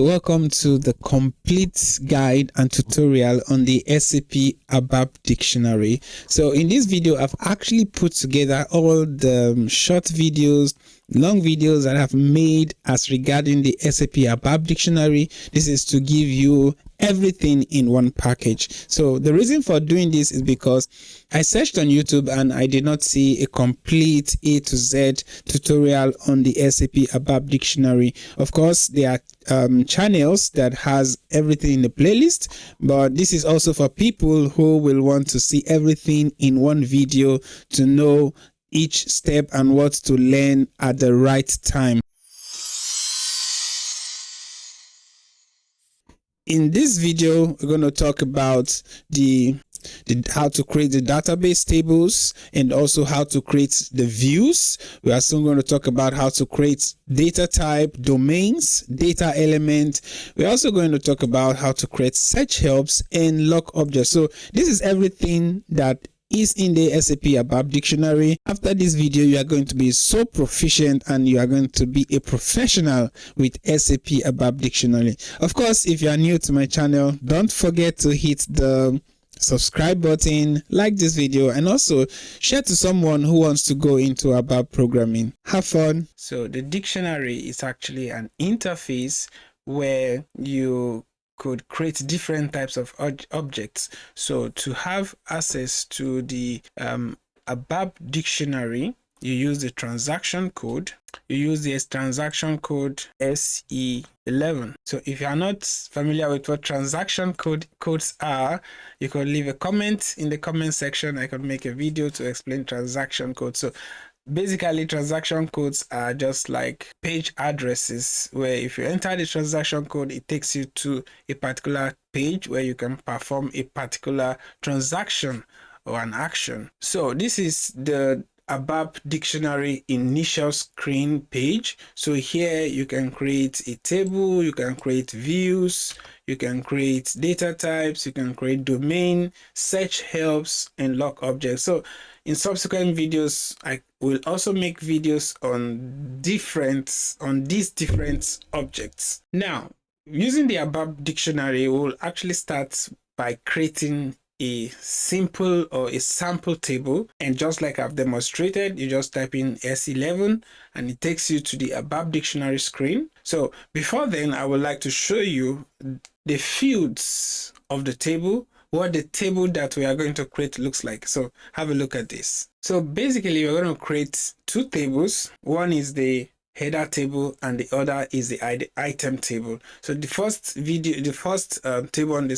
Welcome to the complete guide and tutorial on the SAP ABAP Dictionary. So in this video, I've actually put together all the short videos, long videos that I've made as regarding the SAP ABAP Dictionary. This is to give you everything in one package. So the reason for doing this is because I searched on YouTube and I did not see a complete A to Z tutorial on the SAP ABAP Dictionary. Of course, there are channels that has everything in the playlist, but this is also for people who will want to see everything in one video to know each step and what to learn at the right time. In this video, we're going to talk about how to create the database tables and also how to create the views. We are soon going to talk about how to create data type, domains, data element. We're also going to talk about how to create search helps and lock objects. So this is everything that is in the SAP ABAP Dictionary. After this video, you are going to be so proficient and you are going to be a professional with SAP ABAP Dictionary. Of course, if you are new to my channel, don't forget to hit the subscribe button, like this video, and also share to someone who wants to go into ABAP programming. Have fun. So the dictionary is actually an interface where you could create different types of objects. So to have access to the ABAP dictionary, you use the transaction code. You use the transaction code SE11. So if you are not familiar with what transaction codes are, you could leave a comment in the comment section. I could make a video to explain transaction code. So basically, transaction codes are just like page addresses where if you enter the transaction code, it takes you to a particular page where you can perform a particular transaction or an action. So this is the ABAP Dictionary initial screen page. So here you can create a table, you can create views, you can create data types, you can create domain, search helps, and lock objects. So in subsequent videos, I will also make videos on these different objects. Now, using the ABAP Dictionary, we'll actually start by creating a simple or a sample table, and just like I've demonstrated, you just type in S11 and it takes you to the ABAP Dictionary screen. So before then, I would like to show you the fields of the table, what the table that we are going to create looks like. So have a look at this. So basically, we're going to create two tables. One is the header table and the other is the item table. So the first table on the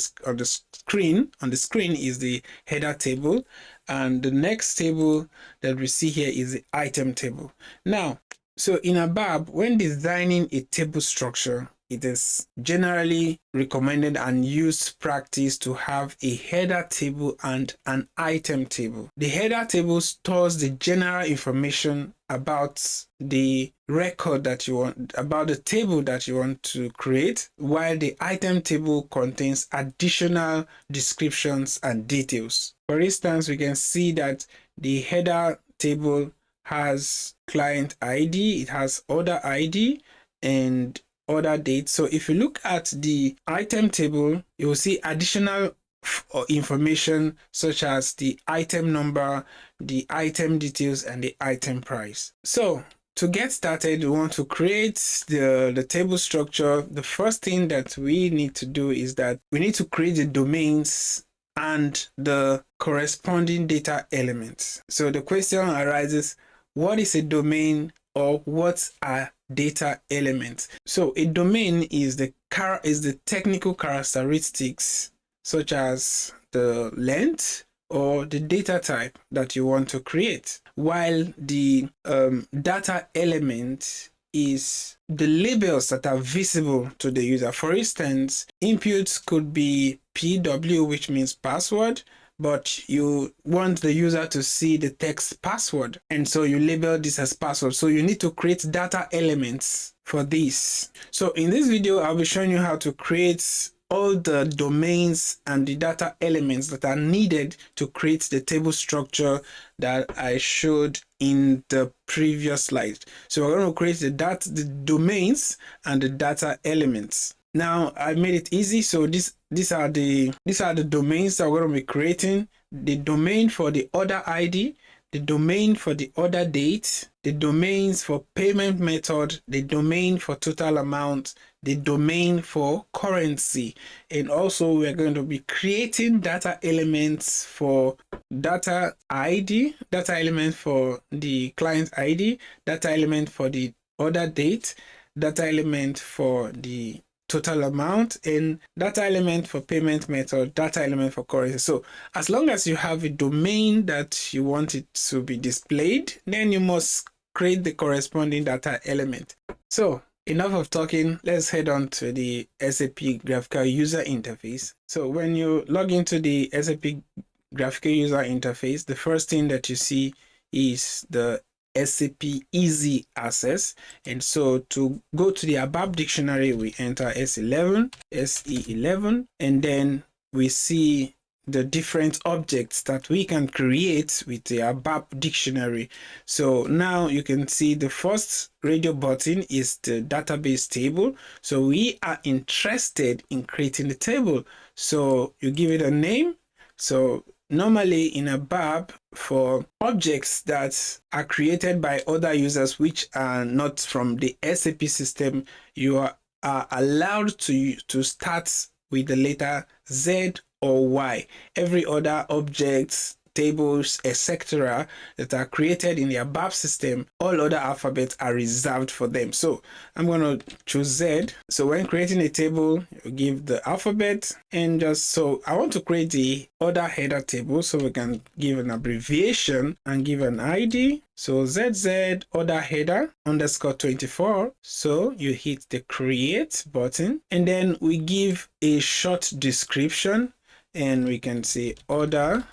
screen is the header table, and the next table that we see here is the item table. Now, so in ABAP, when designing a table structure, it is generally recommended and used practice to have a header table and an item table. The header table stores the general information about the record that you want, about the table that you want to create, while the item table contains additional descriptions and details. For instance, we can see that the header table has client ID, it has order ID, and order date. So if you look at the item table, you will see additional information such as the item number, the item details, and the item price. So to get started, we want to create the table structure. The first thing that we need to do is that we need to create the domains and the corresponding data elements. So the question arises, what is a domain, or what are data elements? So a domain is the technical characteristics such as the length or the data type that you want to create, while the data element is the labels that are visible to the user. For instance, inputs could be PW, which means password, but you want the user to see the text password, and so you label this as password. So you need to create data elements for this. So in this video, I'll be showing you how to create all the domains and the data elements that are needed to create the table structure that I showed in the previous slide. So we're going to create the domains and the data elements. Now I made it easy. So these are the domains that we're going to be creating. The domain for the order ID, the domain for the order date, the domains for payment method, the domain for total amount, the domain for currency. And also we're going to be creating data elements for data ID, data element for the client ID, data element for the order date, data element for the total amount, and data element for payment method, data element for currency. So as long as you have a domain that you want it to be displayed, then you must create the corresponding data element. So enough of talking, let's head on to the SAP graphical user interface. So when you log into the SAP graphical user interface, the first thing that you see is the SAP Easy Access. And so to go to the ABAP Dictionary, we enter S11, SE11, and then we see the different objects that we can create with the ABAP Dictionary. So now you can see the first radio button is the database table. So we are interested in creating the table. So you give it a name. So normally in ABAP, for objects that are created by other users which are not from the SAP system, you are allowed to start with the letter Z or Y. Every other object, tables, etc. that are created in the ABAP system, all other alphabets are reserved for them. So I'm going to choose Z. So when creating a table, you give the alphabet, and just so I want to create the order header table, so we can give an abbreviation and give an ID. So ZZ order header underscore 24. So you hit the create button, and then we give a short description, and we can say order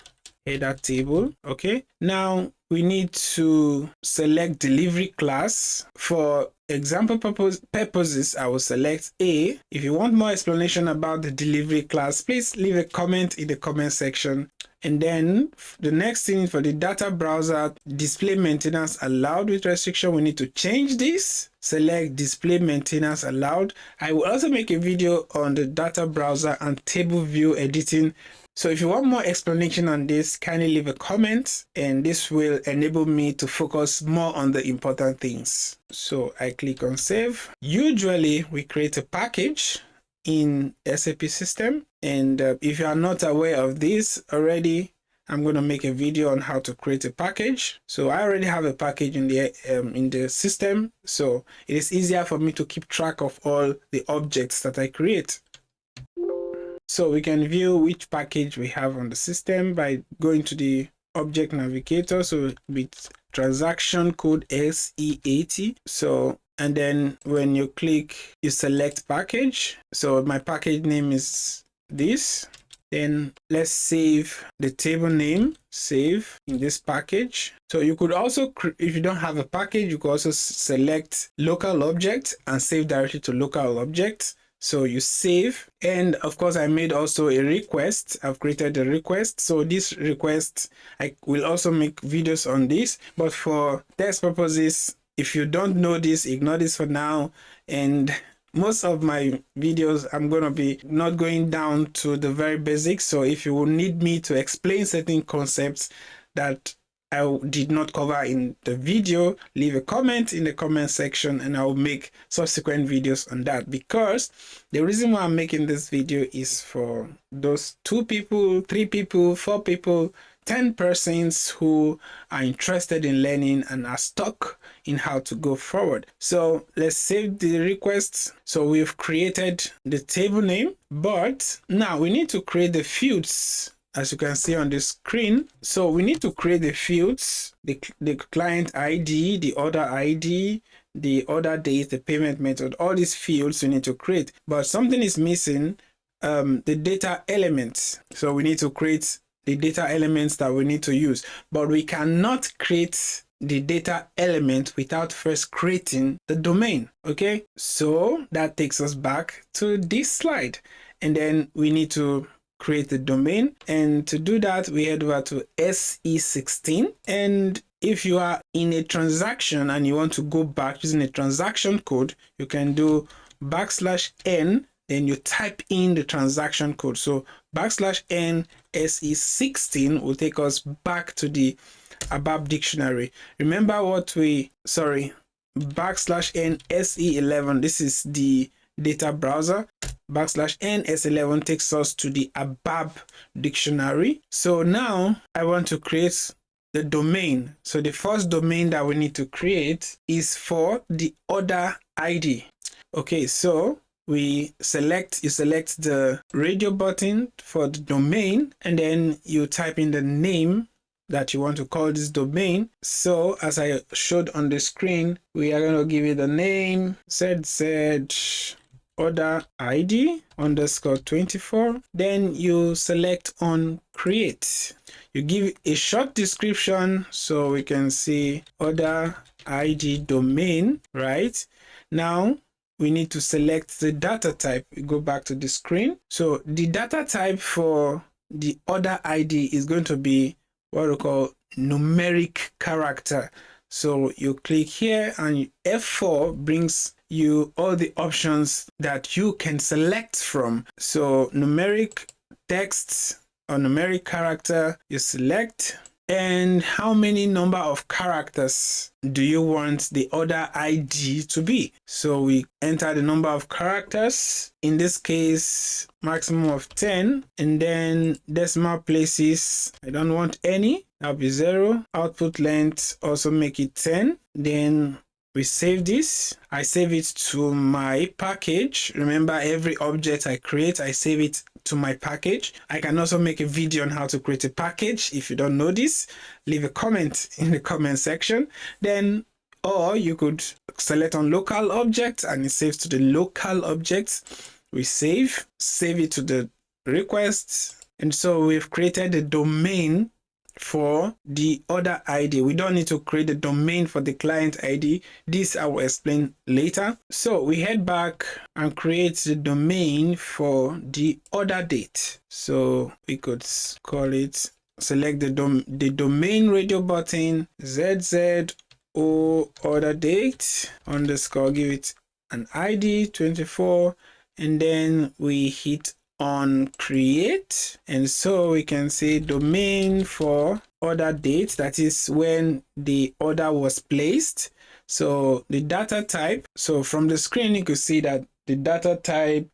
header table. Okay, now we need to select delivery class. For example purposes, I will select A. If you want more explanation about the delivery class, please leave a comment in the comment section. And then the next thing for the data browser, display maintenance allowed with restriction, we need to change this. Select display maintenance allowed. I will also make a video on the data browser and table view editing. So if you want more explanation on this, kindly leave a comment, and this will enable me to focus more on the important things. So I click on save. Usually we create a package in SAP system, and if you are not aware of this already, I'm going to make a video on how to create a package. So I already have a package in the system, so it is easier for me to keep track of all the objects that I create. So we can view which package we have on the system by going to the object navigator. So with transaction code SE80. So, and then when you click, you select package. So my package name is this. Then let's save the table name, save in this package. So you could also, if you don't have a package, you could also select local object and save directly to local object. So you save, and of course I made also a request. I've created a request. So this request, I will also make videos on this, but for test purposes, if you don't know this, ignore this for now. And most of my videos, I'm going to be not going down to the very basics. So if you will need me to explain certain concepts that I did not cover in the video, leave a comment in the comment section, and I'll make subsequent videos on that, because the reason why I'm making this video is for those 2 people, 3 people, 4 people, 10 persons who are interested in learning and are stuck in how to go forward. So let's save the request. So we've created the table name, but now we need to create the fields, as you can see on the screen. So we need to create the fields, the client ID, the order ID, the order date, the payment method, all these fields we need to create. But something is missing, the data elements. So we need to create the data elements that we need to use. But we cannot create the data element without first creating the domain. Okay, so that takes us back to this slide. And then we need to create the domain, and to do that we head over to SE16. And if you are in a transaction and you want to go back using a transaction code, you can do \n, then you type in the transaction code. So \n SE16 will take us back to the ABAP dictionary. Remember what we, sorry, \n SE11, this is the data browser. \n S11 takes us to the ABAP dictionary. So now I want to create the domain. So the first domain that we need to create is for the order ID. Okay, so you select the radio button for the domain, and then you type in the name that you want to call this domain. So as I showed on the screen, we are going to give it the name ZZ order ID _24. Then you select on create. You give a short description so we can see order ID domain, right? Now we need to select the data type. We go back to the screen. So the data type for the order ID is going to be what we call numeric character. So you click here and F4 brings you all the options that you can select from. So numeric text or numeric character, you select, and how many number of characters do you want the order ID to be? So we enter the number of characters, in this case maximum of 10, and then decimal places, I don't want any, that'll be 0. Output length, also make it 10. Then we save this. I save it to my package. Remember, every object I create, I save it to my package. I can also make a video on how to create a package. If you don't know this, leave a comment in the comment section. Then, or you could select on local object and it saves to the local object. We save it to the request. And so we've created a domain for the order ID. We don't need to create a domain for the client ID. This I will explain later. So we head back and create the domain for the order date. So we could call it, select the domain radio button, ZZO order date _, give it an ID 24, and then we hit on create, and so we can say domain for order date, that is when the order was placed. So the data type, so from the screen you could see that the data type,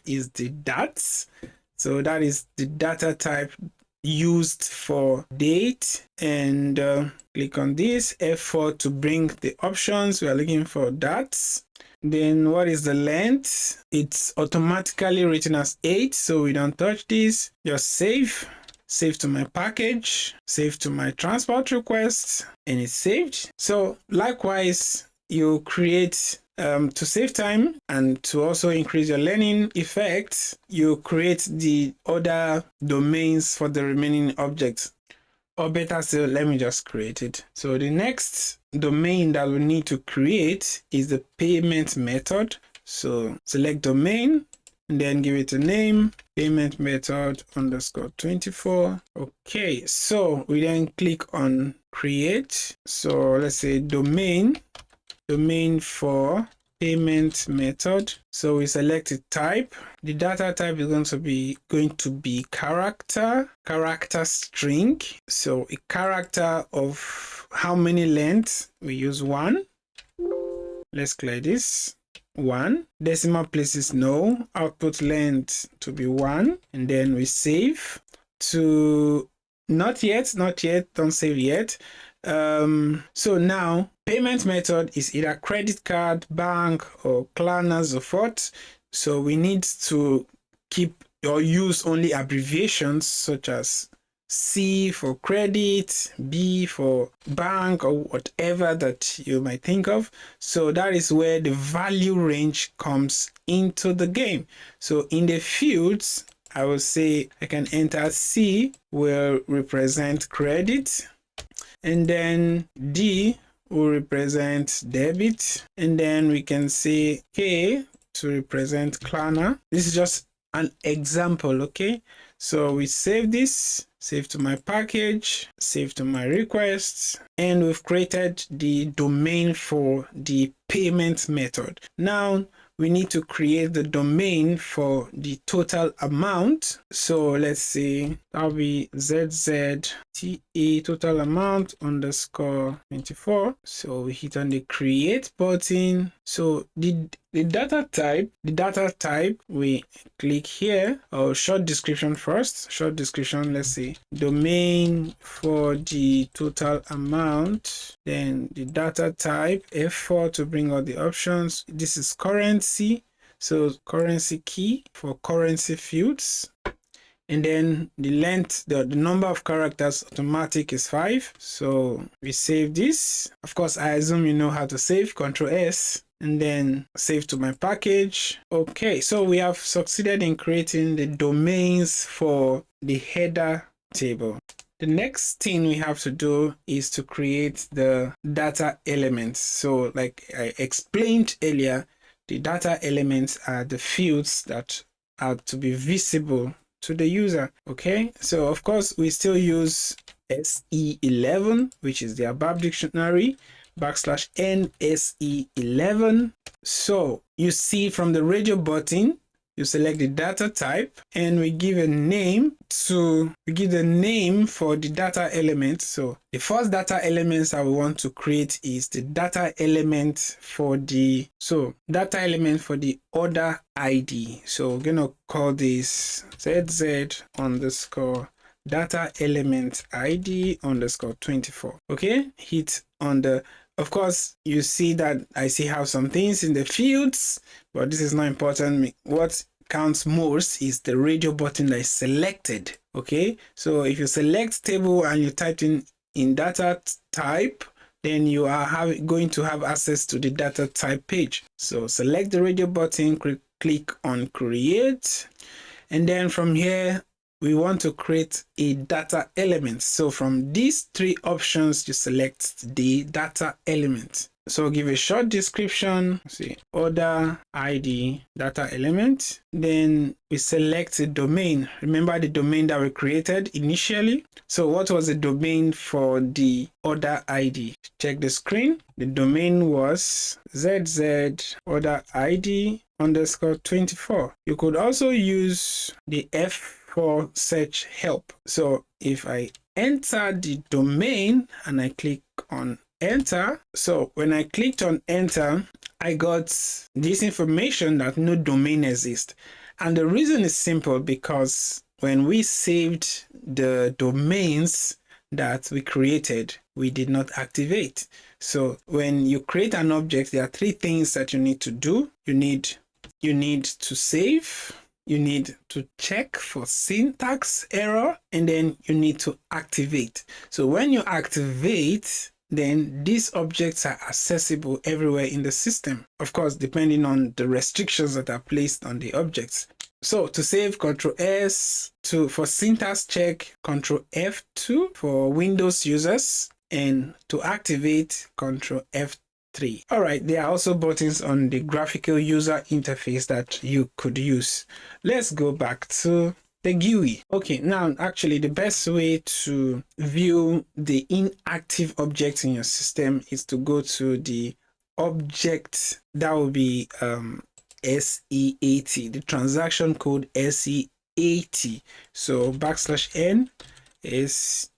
is the DATS. So that is the data type used for date, and click on this F4 to bring the options. We are looking for DATS. Then what is the length? It's automatically written as 8, so we don't touch this. Just save to my package, save to my transport request, and it's saved. So likewise, you create to save time and to also increase your learning effect, you create the other domains for the remaining objects. Or better still, let me just create it. So the next domain that we need to create is the payment method. So select domain and then give it a name, payment method _24. Okay, so we then click on create. So let's say domain for payment method. So we select a type. The data type is going to be character string. So a character of how many lengths? We use 1. Let's clear this. 1. Decimal places no. Output length to be 1, and then we save to not yet, don't save yet. So now payment method is either credit card, bank, or Klarna, so forth. So we need to keep or use only abbreviations such as C for credit, B for bank, or whatever that you might think of. So that is where the value range comes into the game. So in the fields, I will say I can enter C will represent credit, and then D will represent debit, and then we can say K to represent Klarna. This is just an example, okay? So we save this, save to my package, save to my requests, and we've created the domain for the payment method. Now we need to create the domain for the total amount. So let's see, that'll be ZZTA total amount underscore 24. So we hit on the create button. So the data type, we click here. Oh, short description first. Short description, let's see, domain for the total amount. Then the data type, F4 to bring all the options. This is currency. So currency key for currency fields. And then the length, the number of characters automatic is 5. So we save this. Of course, I assume you know how to save. Control S. And then save to my package. Okay, so we have succeeded in creating the domains for the header table. The next thing we have to do is to create the data elements. So like I explained earlier, the data elements are the fields that are to be visible to the user. Okay, so of course we still use SE11, which is the ABAP Dictionary, /N SE11. So you see from the radio button, you select the data type and we give a name the name for the data element. So the first data elements that we want to create is the data element for the order ID. So we're gonna call this ZZ underscore data element ID underscore 24. Okay, hit on the, of course, you see that I still have some things in the fields, but this is not important. What counts most is the radio button that is selected. Okay, so if you select table and you type in data type, then you are going to have access to the data type page. So select the radio button, click on create, and then from here we want to create a data element. So from these three options, you select the data element. So give a short description, see order ID data element. Then we select a domain. Remember the domain that we created initially. So what was the domain for the order ID? Check the screen. The domain was ZZ order ID underscore 24. You could also use the F for search help. So if I enter the domain and I click on enter, so when I clicked on enter, I got this information that no domain exists. And the reason is simple, because when we saved the domains that we created, we did not activate. So when you create an object, there are three things that you need to do. You need to save, you need to check for syntax error, and then you need to activate. So when you activate, then these objects are accessible everywhere in the system. Of course, depending on the restrictions that are placed on the objects. So to save, Control S, for syntax check, Control F2 for Windows users, and to activate, Control F3. All right, there are also buttons on the graphical user interface that you could use. Let's go back to the GUI. Okay, now actually the best way to view the inactive objects in your system is to go to the object that will be SE80, the transaction code SE80. So \N SE80.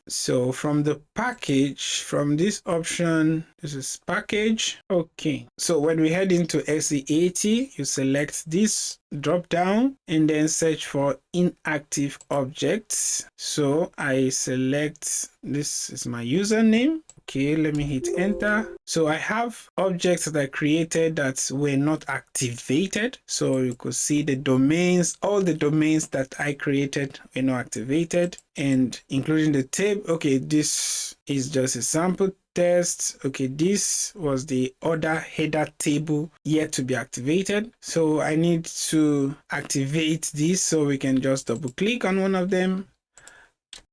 So from the package, from this option, this is package. Okay, so when we head into SE80, you select this drop down and then search for inactive objects. So I select, this is my username. Okay, let me hit enter. So I have objects that I created that were not activated. So you could see the domains, all the domains that I created were not activated, and including the table. Okay, this is just a sample test. Okay, this was the order header table yet to be activated. So I need to activate this, so we can just double click on one of them.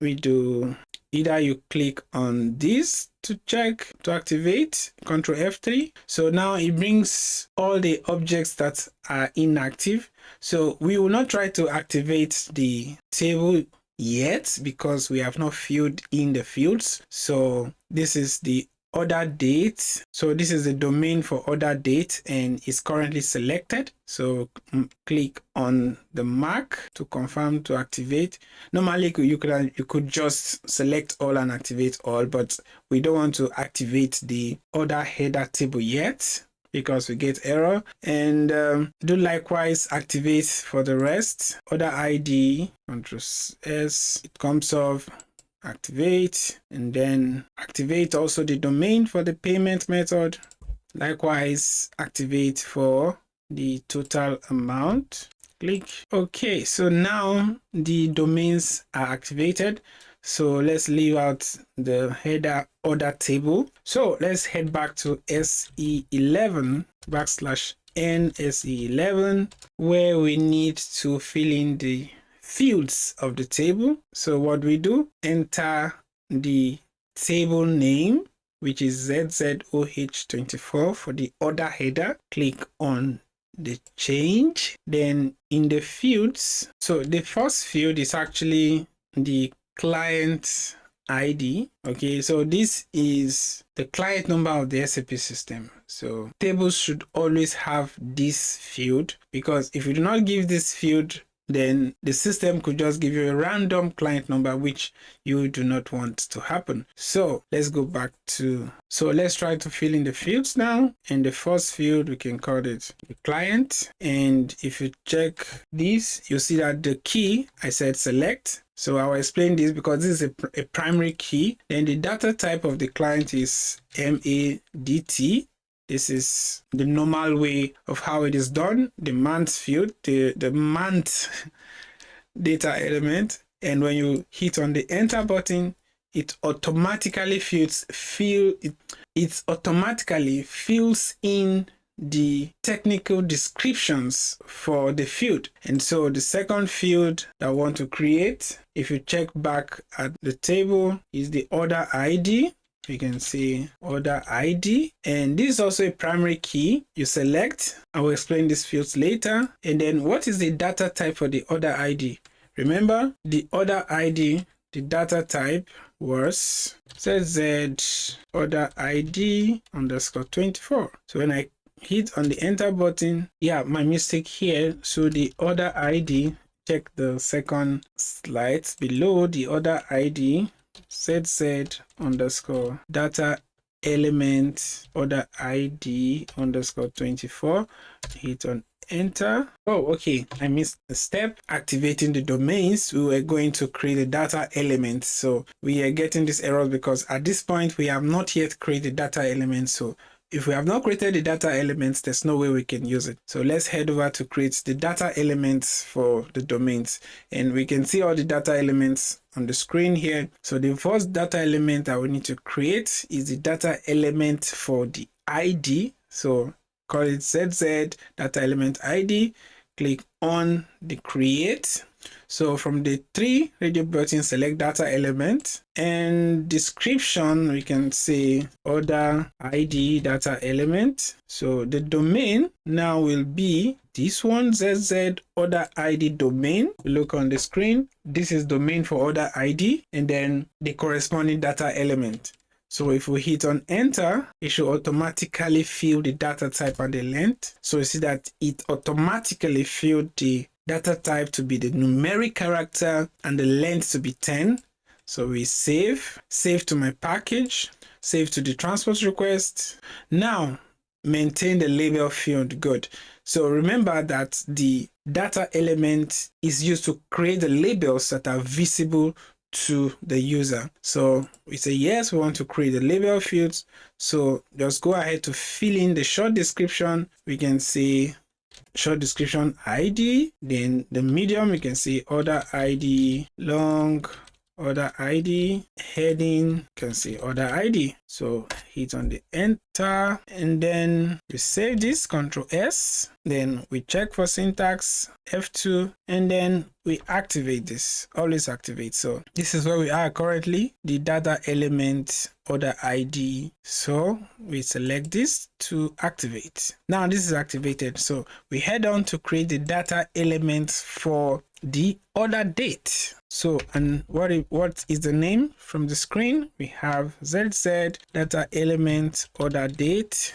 We do either you click on this to check to activate, Control F3. So now it brings all the objects that are inactive. So we will not try to activate the table yet because we have not filled in the fields. So this is the order date. So this is the domain for order date and it's currently selected. So click on the mark to confirm to activate. Normally you could just select all and activate all, but we don't want to activate the order header table yet because we get error. And do likewise activate for the rest. Order ID, Ctrl+S, it comes off, activate, and then activate also the domain for the payment method. Likewise activate for the total amount. Click OK. So now the domains are activated. So let's leave out the header order table. So let's head back to SE11 /N SE11 where we need to fill in the fields of the table. So what we do, enter the table name, which is ZZOH24 for the order header. Click on the change. Then in the fields, so the first field is actually the client ID. Okay, so this is the client number of the SAP system. So tables should always have this field, because if you do not give this field, then the system could just give you a random client number, which you do not want to happen. So let's go back to, so let's try to fill in the fields now. In the first field, we can call it the client. And if you check this, you'll see that the key, I said select. So I'll explain this because this is a primary key. Then the data type of the client is MADT. This is the normal way of how it is done. The month field, the month data element. And when you hit on the enter button, it automatically automatically fills in the technical descriptions for the field. And so the second field that I want to create, if you check back at the table, is the order ID. You can see order ID, and this is also a primary key. You select, I will explain these fields later. And then what is the data type for the order ID? Remember, the order ID, the data type was ZZ order ID _24. So when I hit on the enter button, yeah, my mistake here. So the order ID, check the second slide below, the order ID ZZ _data element order ID _24. Hit on enter. Oh, okay, I missed a step. Activating the domains, we were going to create a data element. So we are getting this error because at this point we have not yet created data element. So if we have not created the data elements, there's no way we can use it. So let's head over to create the data elements for the domains. And we can see all the data elements on the screen here. So the first data element that we need to create is the data element for the ID. So call it ZZ data element ID. Click on the create. So from the three radio buttons, select data element, and description, we can say order ID data element. So the domain now will be this one, ZZ order ID domain. Look on the screen. This is domain for order ID, and then the corresponding data element. So if we hit on enter, it should automatically fill the data type and the length. So you see that it automatically filled the data type to be the numeric character and the length to be 10. So we save to my package, save to the transport request. Now maintain the label field. Good. So remember that the data element is used to create the labels that are visible to the user. So we say yes, we want to create the label fields. So just go ahead to fill in the short description. We can say short description ID, then the medium, we can say order ID, long order ID, heading, you can say order ID. So hit on the enter, and then we save this, Ctrl+S, then we check for syntax, F2, and then we activate this, always activate. So this is where we are currently, the data element order ID. So we select this to activate. Now this is activated. So we head on to create the data elements for the order date. So, and what is the name from the screen? We have ZZ data element order date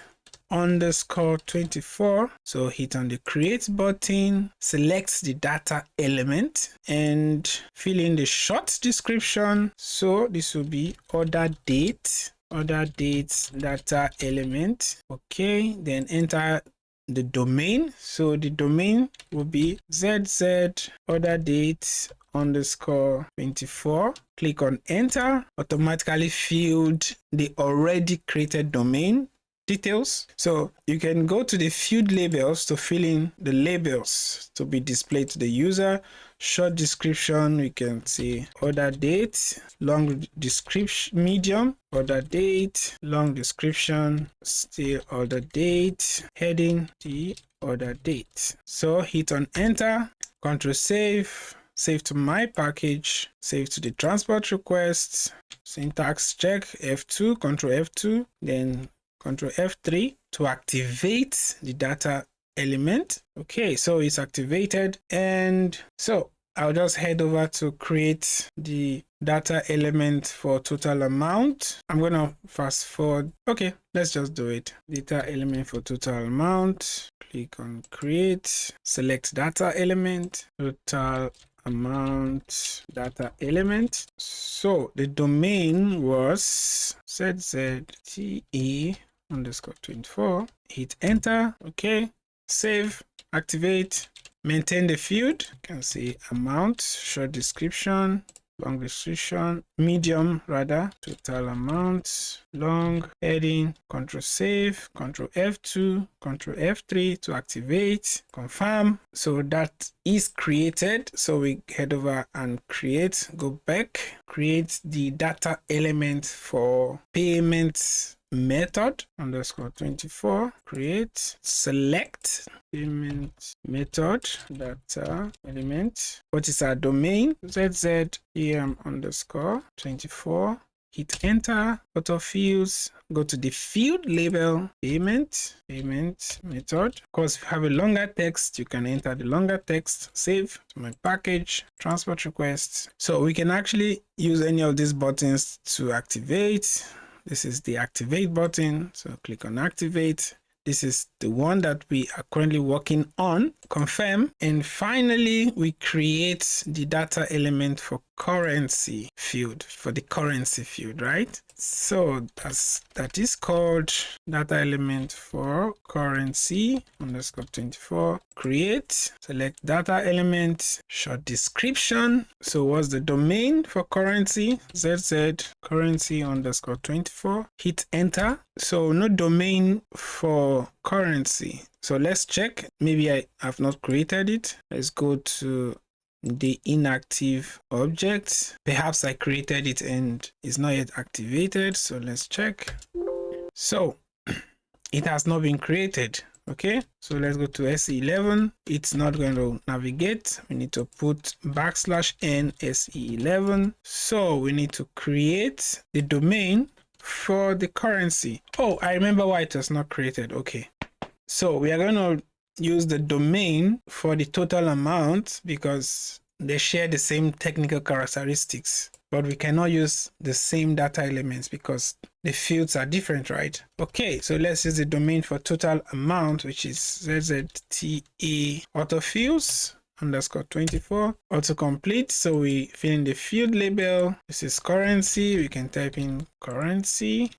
underscore 24. So hit on the create button, select the data element and fill in the short description. So this will be order date data element. Okay, then enter the domain. So the domain will be ZZ order date underscore 24. Click on enter. Automatically filled the already created domain details. So you can go to the field labels to fill in the labels to be displayed to the user. Short description, we can see order date, long description, medium, order date, long description, still order date, heading, the order date. So hit on enter, Control save to my package, save to the transport request, syntax check, F2, Control F2, then Control F3 to activate the data element. Okay, so it's activated, and so I'll just head over to create the data element for total amount. I'm gonna fast forward. Okay, let's just do it. Data element for total amount. Click on create, select data element, total amount data element. So the domain was ZZTE underscore 24. Hit enter. Okay, save, activate, maintain the field. You can see amount, short description, long description, medium rather, total amount, long, heading, Control save, Control F2, Control F3 to activate, confirm. So that is created. So we head over and create, go back, create the data element for payment method underscore 24, create, select payment method data element. What is our domain? ZZEM underscore 24. Hit enter, autofills, go to the field label, payment method. Of course, if you have a longer text, you can enter the longer text, save to my package, transport request. So we can actually use any of these buttons to activate. This is the activate button, so click on activate. This is the one that we are currently working on. Confirm. And finally, we create the data element for currency field, for the currency field, right? So that is called data element for currency underscore 24. Create, select data element, short description. So what's the domain for currency? ZZ currency underscore 24. Hit enter. So no domain for currency. So let's check. Maybe I have not created it. Let's go to the inactive object. Perhaps I created it and it's not yet activated. So let's check. So it has not been created. Okay, so let's go to SE11. It's not going to navigate. We need to put \n SE11. So we need to create the domain for the currency. Oh, I remember why it was not created. Okay, so we are going to use the domain for the total amount because they share the same technical characteristics, but we cannot use the same data elements because the fields are different, right? Okay, so let's use the domain for total amount, which is ZZTE autofills underscore 24 autocomplete. So we fill in the field label. This is currency. We can type in currency.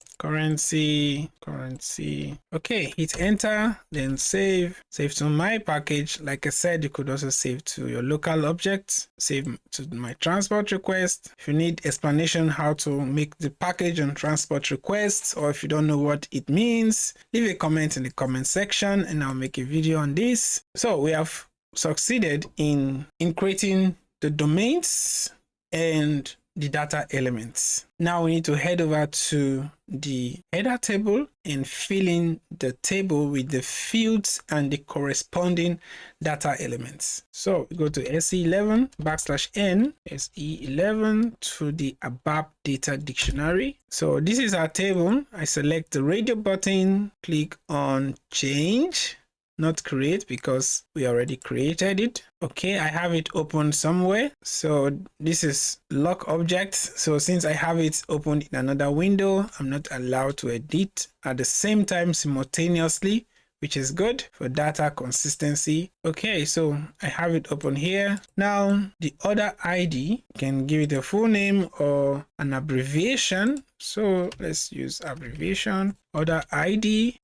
Okay, hit enter, then save to my package. Like I said, you could also save to your local object, save to my transport request. If you need explanation how to make the package on transport requests, or if you don't know what it means, leave a comment in the comment section and I'll make a video on this. So we have succeeded in creating the domains and the data elements. Now we need to head over to the header table and fill in the table with the fields and the corresponding data elements. So we go to SE11 \n SE11 to the ABAP Data Dictionary. So this is our table. I select the radio button, click on change. not create because we already created it. Okay, I have it open somewhere. So this is lock object. So since I have it opened in another window, I'm not allowed to edit at the same time simultaneously, which is good for data consistency. Okay, so I have it open here. Now, the order ID, can give it a full name or an abbreviation. So let's use abbreviation, order ID,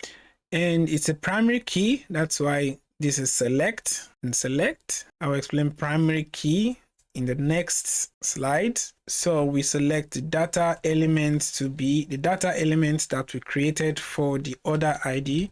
and it's a primary key. That's why this is select and select. I'll explain primary key in the next slide. So we select the data elements to be the data elements that we created for the order ID.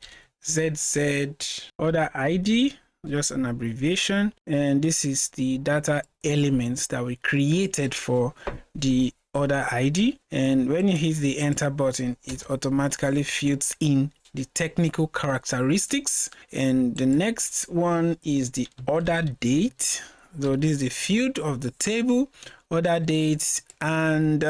ZZ order ID, just an abbreviation, and this is the data elements that we created for the order ID. And when you hit the enter button, it automatically fills in the technical characteristics. And the next one is the order date. So this is the field of the table, order dates, and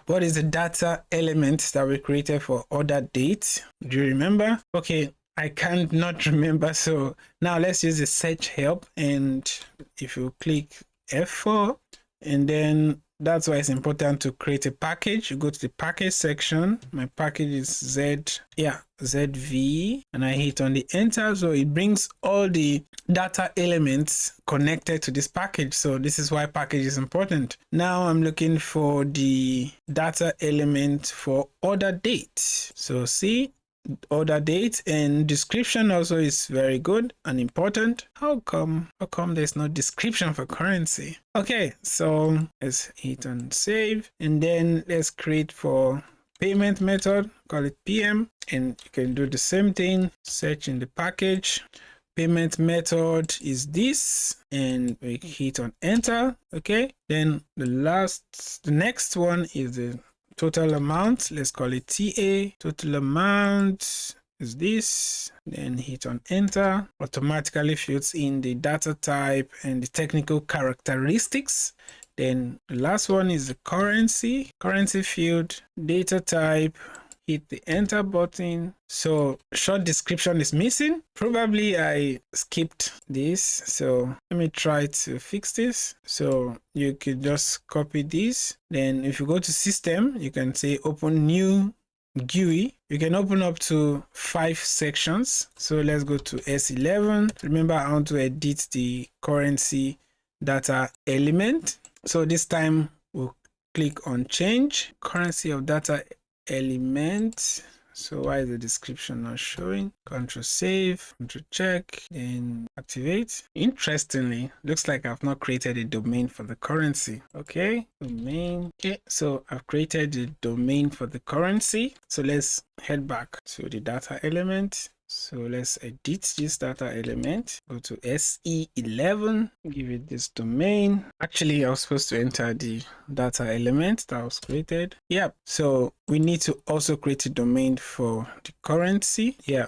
what is the data element that we created for order date? Do you remember? Okay, I can't not remember. So now let's use the search help. And if you click F4, and then that's why it's important to create a package. You go to the package section. My package is ZV, and I hit on the enter. So it brings all the data elements connected to this package. So this is why package is important. Now I'm looking for the data element for order date. So see, order date and description also is very good and important. How come there's no description for currency? Okay, so let's hit on save, and then let's create for payment method, call it PM, and you can do the same thing, search in the package. Payment method is this, and we hit on enter. Okay, then the next one is the total amount. Let's call it TA. Total amount is this. Then hit on enter. Automatically fills in the data type and the technical characteristics. Then the last one is the currency. Currency field, data type. Hit the enter button. So short description is missing. Probably I skipped this. So let me try to fix this. So you could just copy this. Then if you go to system, you can say open new GUI. You can open up to 5 sections. So let's go to S11. Remember, I want to edit the currency data element. So this time we'll click on change currency of data element. So why is the description not showing? Control save, control check, then activate. Interestingly, looks like I've not created a domain for the currency. Okay, domain. Okay, so I've created the domain for the currency. So let's head back to the data element. So let's edit this data element. Go to SE11, give it this domain. Actually, I was supposed to enter the data element that was created. Yeah, so we need to also create a domain for the currency. Yeah,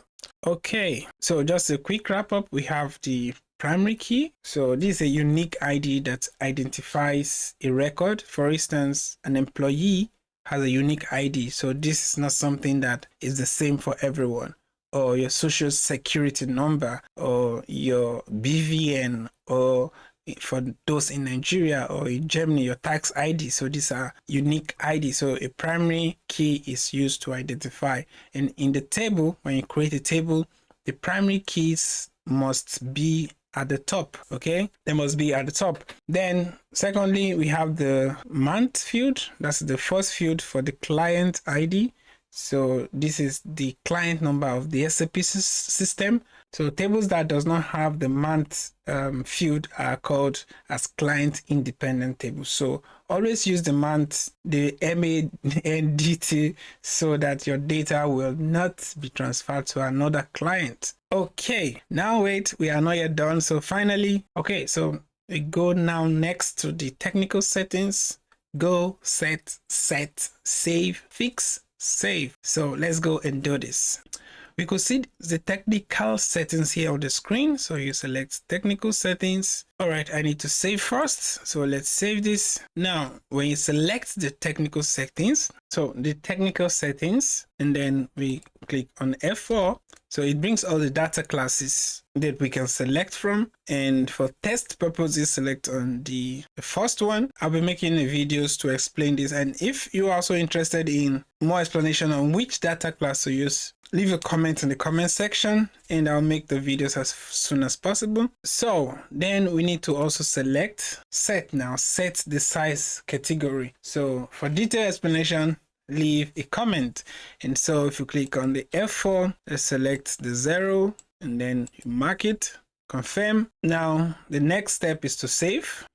okay. So just a quick wrap up. We have the primary key. So this is a unique ID that identifies a record. For instance, an employee has a unique ID. So this is not something that is the same for everyone, or your social security number, or your BVN, or for those in Nigeria or in Germany, your tax ID. So these are unique ID. So a primary key is used to identify. And in the table, when you create a table, the primary keys must be at the top. Okay, they must be at the top. Then secondly, we have the month field. That's the first field for the client ID. So this is the client number of the SAP system. So tables that does not have the month field are called as client independent tables. So always use the month, the MANDT, so that your data will not be transferred to another client. Okay, now wait, we are not yet done. So finally, okay, so we go now next to the technical settings. Go, set, save, fix, save. So let's go and do this. We could see the technical settings here on the screen. So you select technical settings. All right, I need to save first. So let's save this. Now, when you select the technical settings, so the technical settings, and then we click on F4. So it brings all the data classes that we can select from. And for test purposes, select on the first one. I'll be making videos to explain this. And if you're also interested in more explanation on which data class to use, leave a comment in the comment section and I'll make the videos as soon as possible. So then we need to also select set the size category. So for detailed explanation, leave a comment. And so if you click on the F4, let's select the 0 and then you mark it, confirm. Now the next step is to save.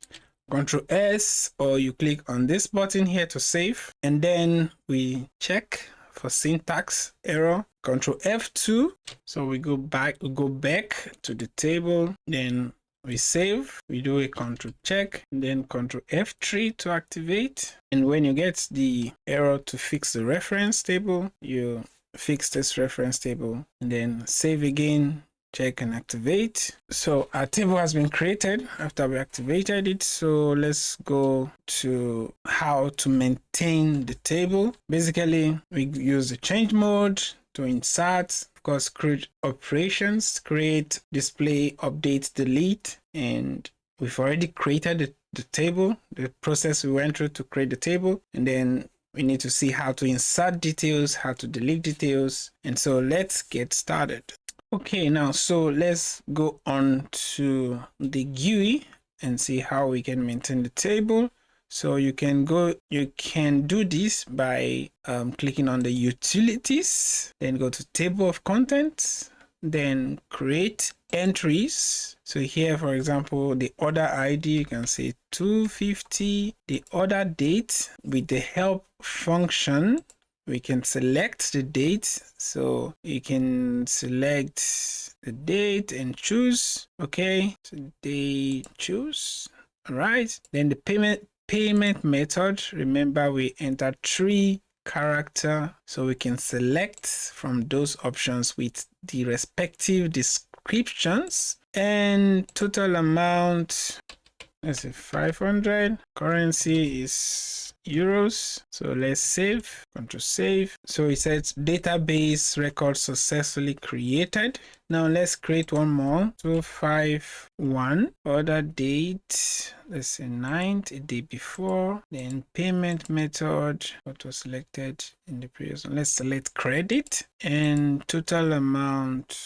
Ctrl S, or you click on this button here to save, and then we check for syntax error. Ctrl F2, so we go back to the table, then we save, we do a control check, and then Ctrl F3 to activate. And when you get the error to fix the reference table, you fix this reference table and then save again, check and activate. So our table has been created after we activated it. So let's go to how to maintain the table. Basically, we use the change mode to insert, of course, create operations, create, display, update, delete, and we've already created the table, the process we went through to create the table, and then we need to see how to insert details, how to delete details, and so let's get started. Okay, now so let's go on to the GUI and see how we can maintain the table. So you can do this by clicking on the utilities, then go to table of contents, then create entries. So here, for example, the order ID, you can say 250, the order date. With the help function, we can select the date. So you can select the date and choose. Okay, so they choose. All right, then the payment method. Remember, we enter 3 character, so we can select from those options with the respective descriptions. And total amount, let's say 500. Currency is euros. So let's save, Ctrl save. So it says database record successfully created. Now let's create one more. 251 order date, let's say 9th, a day before. Then payment method, what was selected in the previous one. Let's select credit, and total amount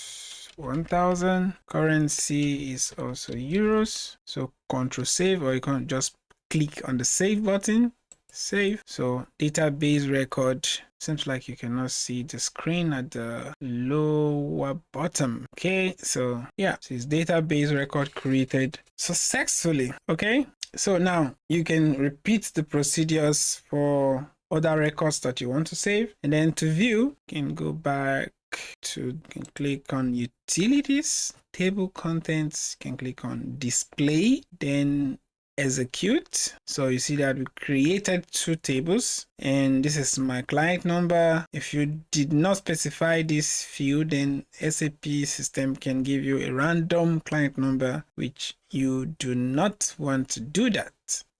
1000. Currency is also euros. So Ctrl save, or you can just click on the save button. Save. So database record, seems like you cannot see the screen at the lower bottom. Okay, so yeah, so it's database record created successfully. Okay, so now you can repeat the procedures for other records that you want to save, and then to view, you can go back to, you can click on utilities, table contents, you can click on display, then execute. So you see that we created 2 tables, and this is my client number. If you did not specify this field, then SAP system can give you a random client number, which you do not want to do that.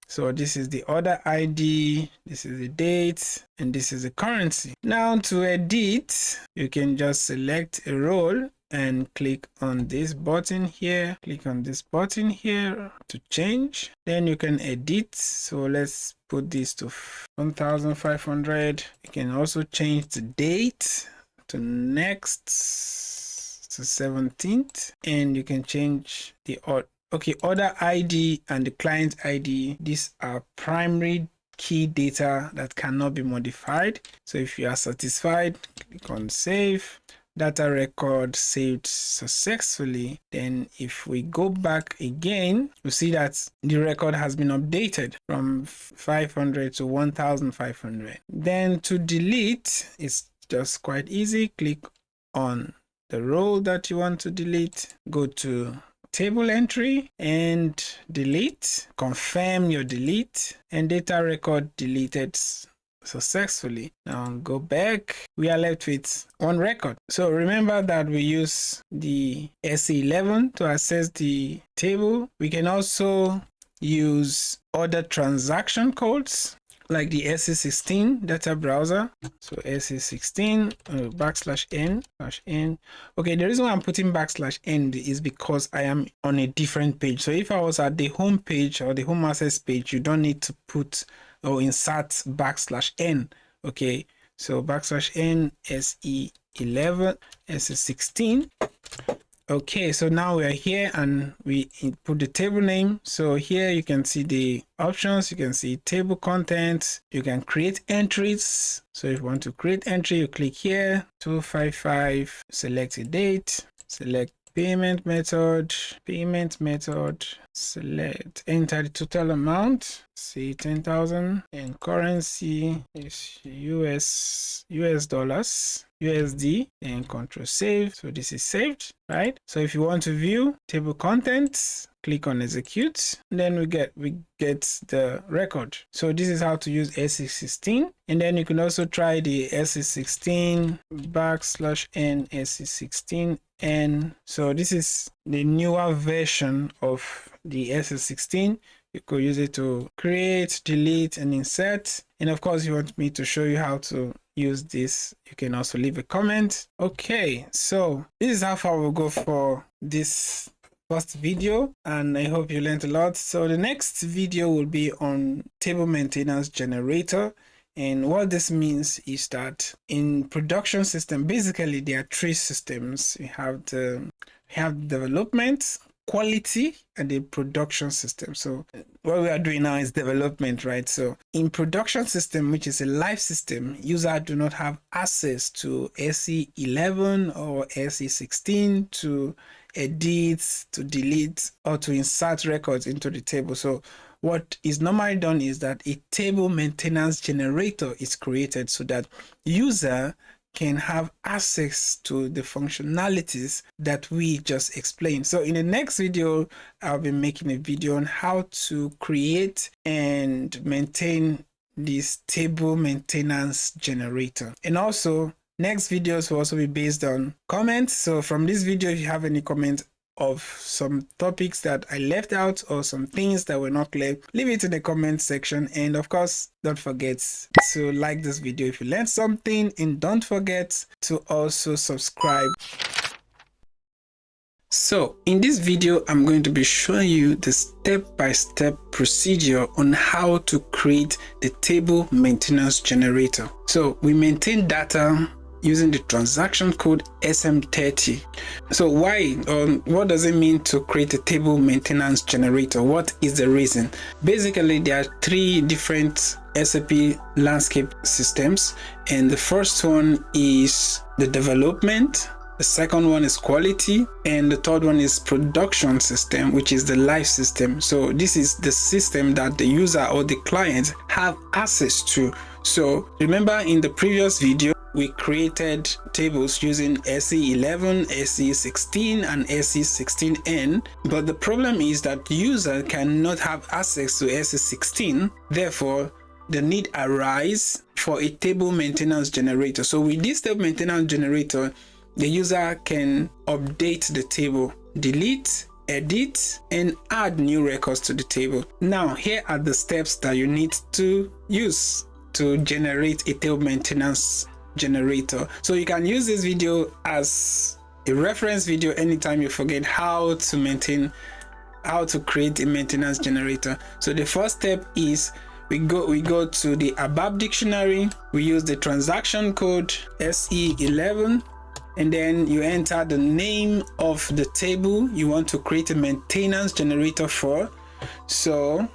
So this is the order ID, this is the date, and this is the currency. Now to edit, you can just select a role and click on this button here, click on this button here to change. Then you can edit. So let's put this to 1500. You can also change the date to next to 17th, and you can change the order. Okay, order ID and the client ID, these are primary key data that cannot be modified. So if you are satisfied, click on save. Data record saved successfully. Then if we go back again, we see that the record has been updated from 500 to 1500. Then to delete, it's just quite easy. Click on the row that you want to delete, go to table entry and delete, confirm your delete, and data record deleted successfully. Now go back. We are left with one record. So remember that we use the SE11 to access the table. We can also use other transaction codes like the SE16 data browser. So SE16 /n/n. Okay, the reason why I'm putting /n is because I am on a different page. So if I was at the home page or the home access page, you don't need to put or insert /n. Okay, so /n SE11 SE16. Okay, so now we are here and we put the table name. So here you can see the options. You can see table content. You can create entries. So if you want to create entry, you click here, 255, select a date, select payment method, select, enter the total amount, say 10,000, and currency is US dollars, USD, and control save. So this is saved, right? So if you want to view table contents, click on execute, and then we get the record. So this is how to use SE16, and then you can also try the SE16 /n SE16 n. So this is the newer version of the SE16. You could use it to create, delete, and insert. And of course, you want me to show you how to use this, you can also leave a comment. Okay, so this is how far we'll go for this first video, and I hope you learned a lot. So the next video will be on table maintenance generator. And what this means is that in production system, basically there are three systems. We have development, quality, and the production system. So what we are doing now is development, right? So in production system, which is a live system, users do not have access to SE11 or SE16 to edit, to delete, or to insert records into the table. So what is normally done is that a table maintenance generator is created so that user can have access to the functionalities that we just explained. So in the next video, I'll be making a video on how to create and maintain this table maintenance generator. And also, next videos will also be based on comments. So from this video, if you have any comments of some topics that I left out or some things that were not clear, leave it in the comment section. And of course, don't forget to like this video if you learned something, and don't forget to also subscribe. So in this video, I'm going to be showing you the step-by-step procedure on how to create the table maintenance generator. So we maintain data using the transaction code SM30. So why, what does it mean to create a table maintenance generator? What is the reason? Basically, there are three different SAP landscape systems, and the first one is the development, the second one is quality, and the third one is production system, which is the live system. So this is the system that the user or the client have access to. So remember in the previous video, we created tables using SE11, SE16, and SE16N, but the problem is that the user cannot have access to SE16. Therefore, the need arises for a table maintenance generator. So with this table maintenance generator, the user can update the table, delete, edit, and add new records to the table. Now, here are the steps that you need to use to generate a table maintenance generator. So you can use this video as a reference video anytime you forget how to create a maintenance generator. So the first step is we go to the ABAP Dictionary. We use the transaction code SE11, and then you enter the name of the table you want to create a maintenance generator for. So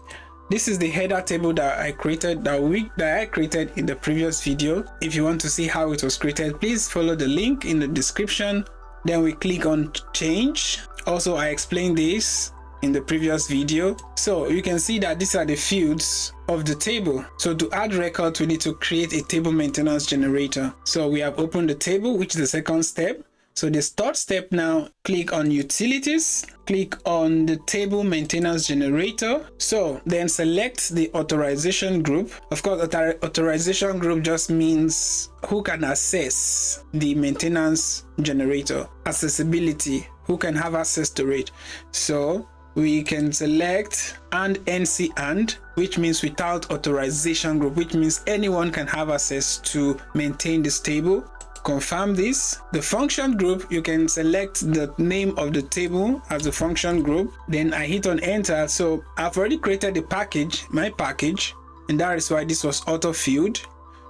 this is the header table that I created in the previous video. If you want to see how it was created, please follow the link in the description. Then we click on change. Also, I explained this in the previous video. So you can see that these are the fields of the table. So to add records, we need to create a table maintenance generator. So we have opened the table, which is the second step. So this third step now, click on Utilities, click on the Table Maintenance Generator. So then select the authorization group. Of course, authorization group just means who can access the maintenance generator. Accessibility, who can have access to it. So we can select and NC and, which means without authorization group, which means anyone can have access to maintain this table. Confirm this. The function group, you can select the name of the table as a function group. Then I hit on enter. So I've already created the package, my package, and that is why this was auto-filled.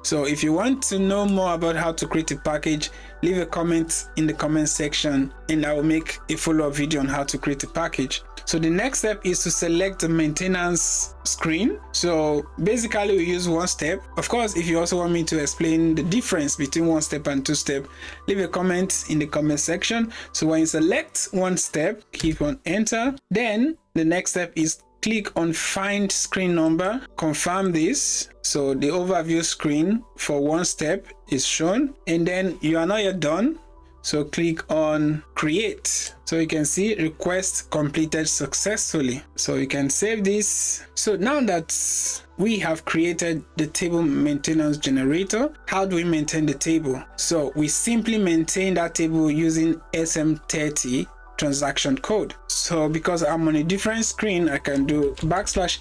So if you want to know more about how to create a package, leave a comment in the comment section and I will make a follow-up video on how to create a package. So the next step is to select the maintenance screen. So basically we use one step. Of course, if you also want me to explain the difference between one step and two step, leave a comment in the comment section. So when you select one step, click on enter. Then the next step is click on find screen number, confirm this. So the overview screen for one step is shown, and then you are not yet done. So click on create. So you can see request completed successfully. So you can save this. So now that we have created the table maintenance generator, how do we maintain the table? So we simply maintain that table using SM30 transaction code. So because I'm on a different screen, I can do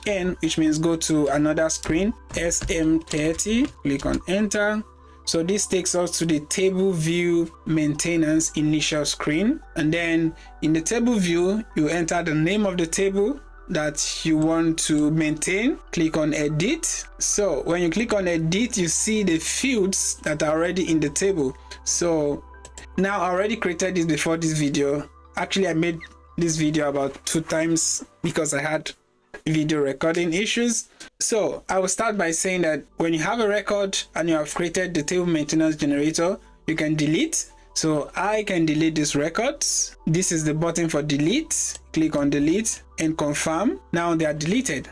\n, which means go to another screen, SM30, click on enter. So this takes us to the table view maintenance initial screen. And then in the table view, you enter the name of the table that you want to maintain. Click on edit. So when you click on edit, you see the fields that are already in the table. So now I already created this before this video. Actually, I made this video about 2 times because I had video recording issues. So I will start by saying that when you have a record and you have created the table maintenance generator, you can delete. So I can delete these records. This is the button for delete. Click on delete and confirm. Now they are deleted.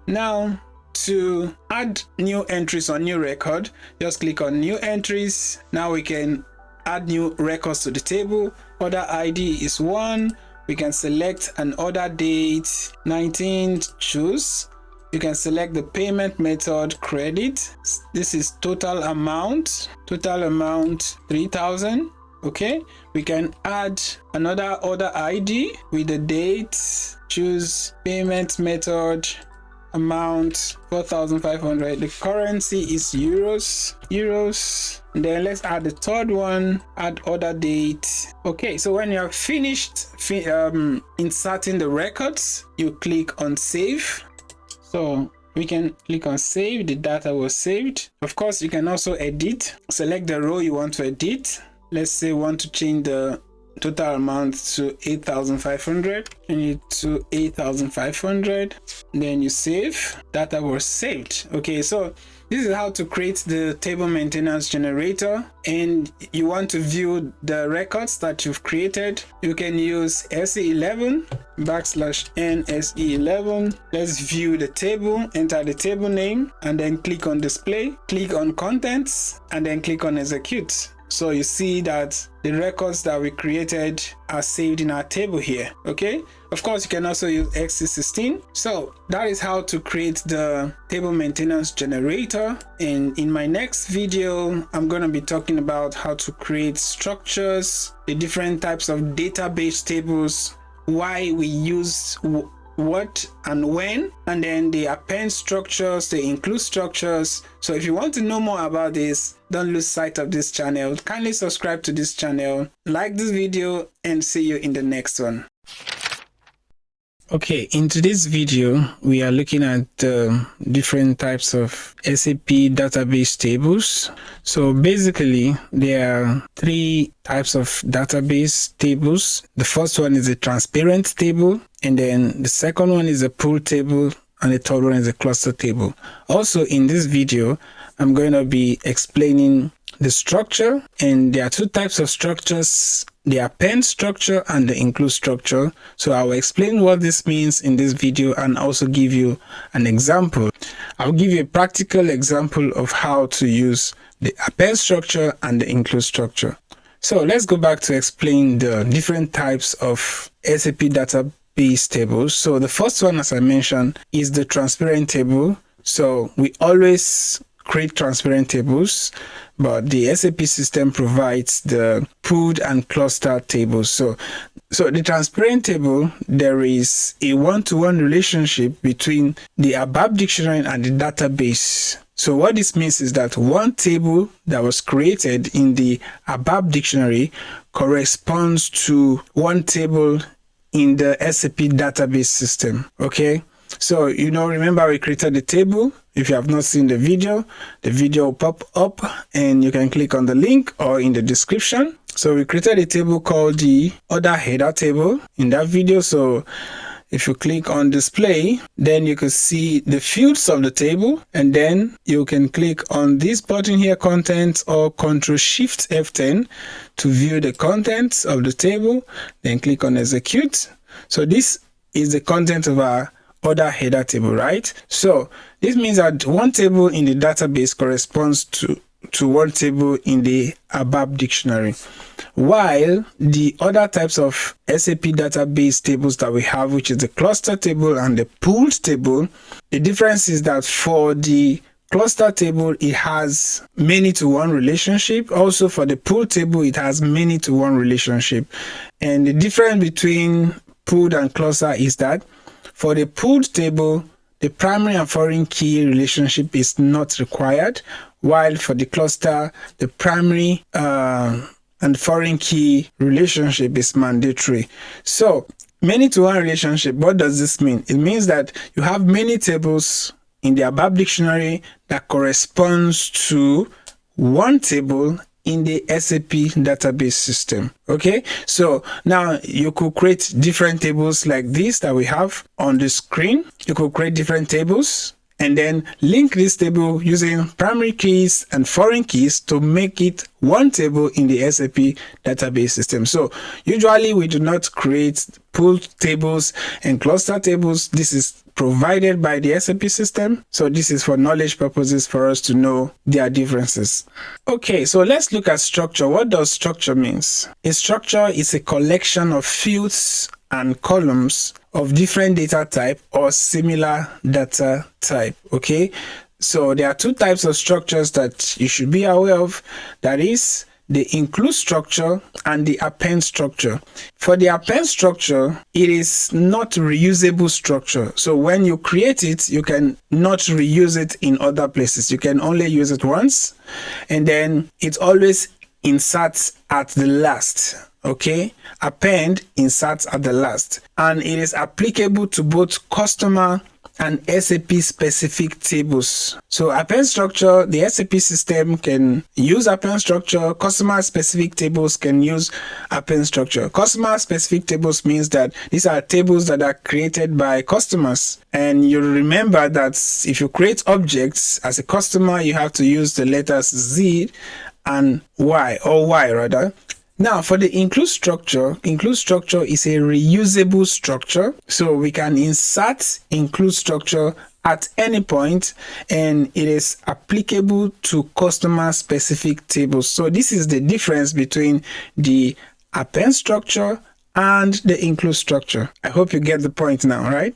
Now to add new entries on new record, just click on new entries. Now we can add new records to the table. Order ID is 1. We can select an order date 19th, choose. You can select the payment method credit. This is total amount 3,000. Okay, we can add another order ID with the date, choose payment method, amount 4,500. The currency is euros. And then let's add the third one, add order date. Okay, so when you have finished inserting the records, you click on save. So we can click on save. The data was saved. Of course, you can also edit. Select the row you want to edit. Let's say we want to change the total amount to 8,500. Change it to 8,500. Then you save. Data was saved. Okay, so this is how to create the table maintenance generator, and you want to view the records that you've created. You can use SE11 \n SE11. Let's view the table, enter the table name, and then click on display, click on contents, and then click on execute. So you see that the records that we created are saved in our table here. Okay, of course you can also use XC16. So that is how to create the table maintenance generator, and in my next video I'm going to be talking about how to create structures, the different types of database tables, why we use what and when, and then the append structures, the include structures. So if you want to know more about this, don't lose sight of this channel. Kindly subscribe to this channel, like this video, and see you in the next one. Okay, in today's video, we are looking at different types of SAP database tables. So basically, there are 3 types of database tables. The first one is a transparent table, and then the second one is a pool table, and the third one is a cluster table. Also, in this video, I'm going to be explaining the structure, and there are 2 types of structures, the append structure and the include structure. So I will explain what this means in this video and also give you an example. I'll give you a practical example of how to use the append structure and the include structure. So let's go back to explain the different types of SAP database tables. So the first one, as I mentioned, is the transparent table. So we always create transparent tables, but the SAP system provides the pooled and cluster tables. So the transparent table, there is a one-to-one relationship between the ABAP dictionary and the database. So what this means is that one table that was created in the ABAP dictionary corresponds to one table in the SAP database system. Okay, so remember we created the table. If you have not seen the video will pop up and you can click on the link or in the description. So we created a table called the order header table in that video. So if you click on display, then you can see the fields of the table, and then you can click on this button here, contents, or Ctrl Shift F10 to view the contents of the table, then click on execute. So this is the content of our order header table, right? So this means that one table in the database corresponds to one table in the ABAP dictionary, while the other types of SAP database tables that we have, which is the cluster table and the pooled table, the difference is that for the cluster table, it has many-to-one relationship. Also for the pooled table, it has many-to-one relationship. And the difference between pooled and cluster is that for the pooled table, the primary and foreign key relationship is not required, while for the cluster, the primary and foreign key relationship is mandatory. So many-to-one relationship, what does this mean? It means that you have many tables in the ABAP dictionary that corresponds to one table in the SAP database system. Okay, so now you could create different tables like this that we have on the screen. You could create different tables and then link this table using primary keys and foreign keys to make it one table in the SAP database system. So usually we do not create pooled tables and cluster tables. This is provided by the SAP system. So this is for knowledge purposes for us to know their differences. Okay, so let's look at structure. What does structure means? A structure is a collection of fields and columns of different data type or similar data type. Okay, so there are two types of structures that you should be aware of. That is the include structure and the append structure. For the append structure, it is not reusable structure. So when you create it, you can not reuse it in other places. You can only use it once, and then it always inserts at the last. Okay, append inserts at the last, and it is applicable to both customer and SAP specific tables. So append structure, the SAP system can use append structure. Customer specific tables can use append structure. Customer specific tables means that these are tables that are created by customers. And you remember that if you create objects as a customer, you have to use the letters Z and Y, or Y rather. Now for the include structure is a reusable structure. So we can insert include structure at any point, and it is applicable to customer specific tables. So this is the difference between the append structure and the include structure. I hope you get the point now, right?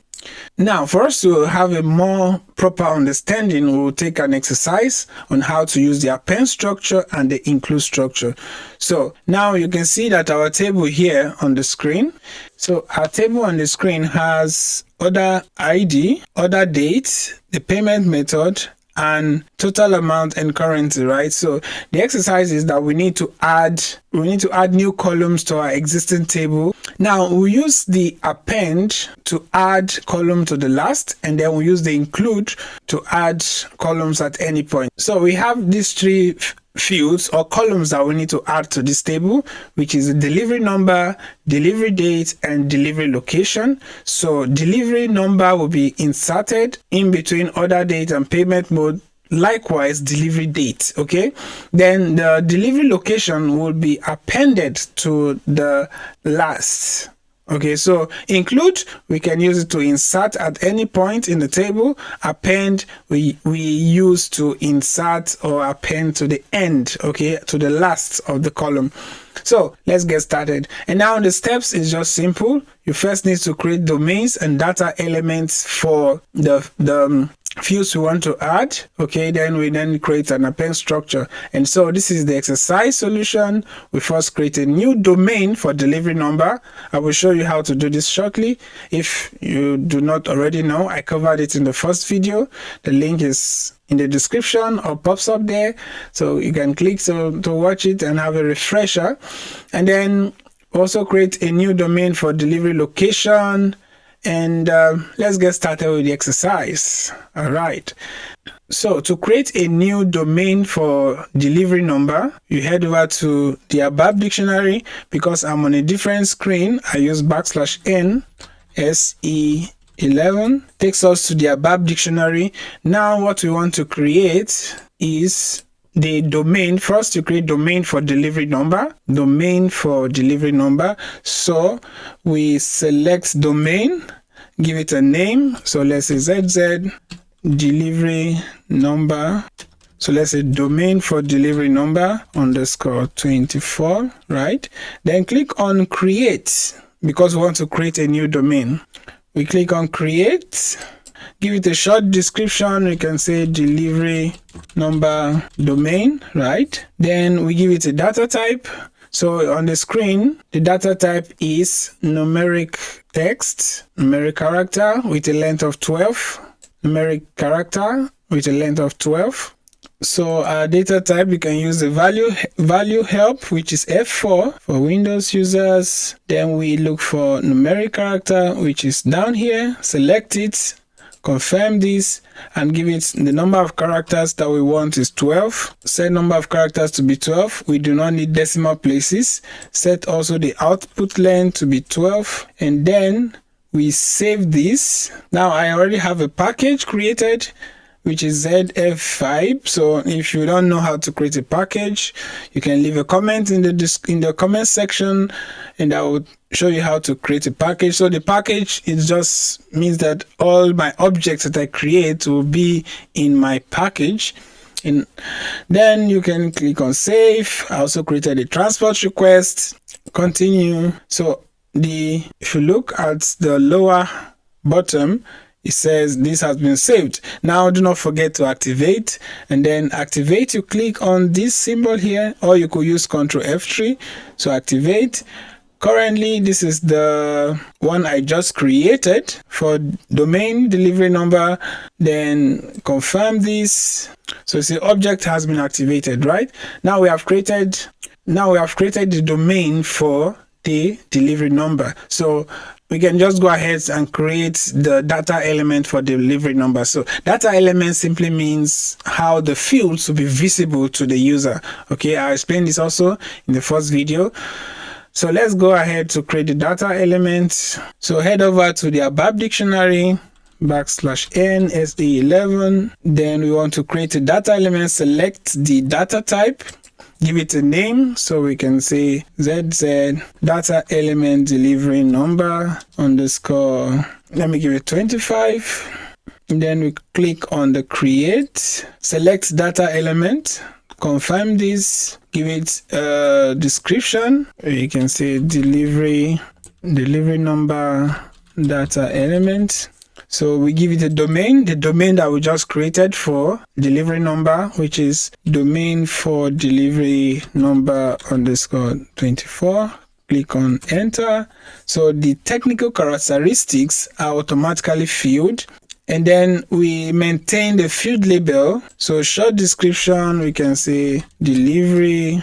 Now, for us to have a more proper understanding, we will take an exercise on how to use the append structure and the include structure. So now you can see that our table here on the screen. So our table on the screen has order ID, order date, the payment method, and total amount and currency, right? So the exercise is that we need to add new columns to our existing table. Now we use the append to add column to the last, and then we use the include to add columns at any point. So we have these three fields or columns that we need to add to this table, which is the delivery number, delivery date, and delivery location. So delivery number will be inserted in between order date and payment mode. Likewise, delivery date. Okay, then the delivery location will be appended to the last. Okay, so include, we can use it to insert at any point in the table. Append, we use to insert or append to the end, okay, to the last of the column. So let's get started. And now the steps is just simple. You first need to create domains and data elements for the fields we want to add. Okay, then we create an append structure. And so this is the exercise solution. We first create a new domain for delivery number. I will show you how to do this shortly. If you do not already know, I covered it in the first video. The link is in the description or pops up there, so you can click to watch it and have a refresher. And then also create a new domain for delivery location. And let's get started with the exercise. All right, so to create a new domain for delivery number, you head over to the ABAP Dictionary. Because I'm on a different screen, I use \n SE11, takes us to the ABAP Dictionary. Now what we want to create is the domain. First, you create domain for delivery number. So we select domain, give it a name. So let's say ZZ delivery number. So let's say domain for delivery number _24, right? Then click on create, because we want to create a new domain. We click on create, give it a short description. We can say delivery number domain, right? Then we give it a data type. So on the screen, the data type is numeric text, numeric character with a length of 12, numeric character with a length of 12. So our data type, you can use the value help, which is F4 for Windows users. Then we look for numeric character, which is down here. Select it, confirm this, and give it the number of characters that we want is 12. Set number of characters to be 12. We do not need decimal places. Set also the output length to be 12, and then we save this. Now I already have a package created, which is ZF5. So if you don't know how to create a package, you can leave a comment in the comment section, and I will show you how to create a package. So the package, it just means that all my objects that I create will be in my package. And then you can click on save. I also created a transport request. Continue. So if you look at the lower bottom, it says this has been saved. Now do not forget to activate, and then activate, you click on this symbol here, or you could use Ctrl F3. So activate. Currently this is the one I just created for domain delivery number. Then confirm this. So see, object has been activated, right? Now we have created the domain for the delivery number. So we can just go ahead and create the data element for delivery number. So data element simply means how the fields will be visible to the user. Okay, I explained this also in the first video. So let's go ahead to create the data element. So head over to the ABAP Dictionary, \n SE11. Then we want to create a data element. Select the data type. Give it a name, so we can say ZZ data element delivery number _ let me give it 25. And then we click on the create, select data element, confirm this, give it a description. You can say delivery number data element. So we give it a domain, the domain that we just created for delivery number, which is domain for delivery number _24. Click on enter. So the technical characteristics are automatically filled, and then we maintain the field label. So short description, we can say delivery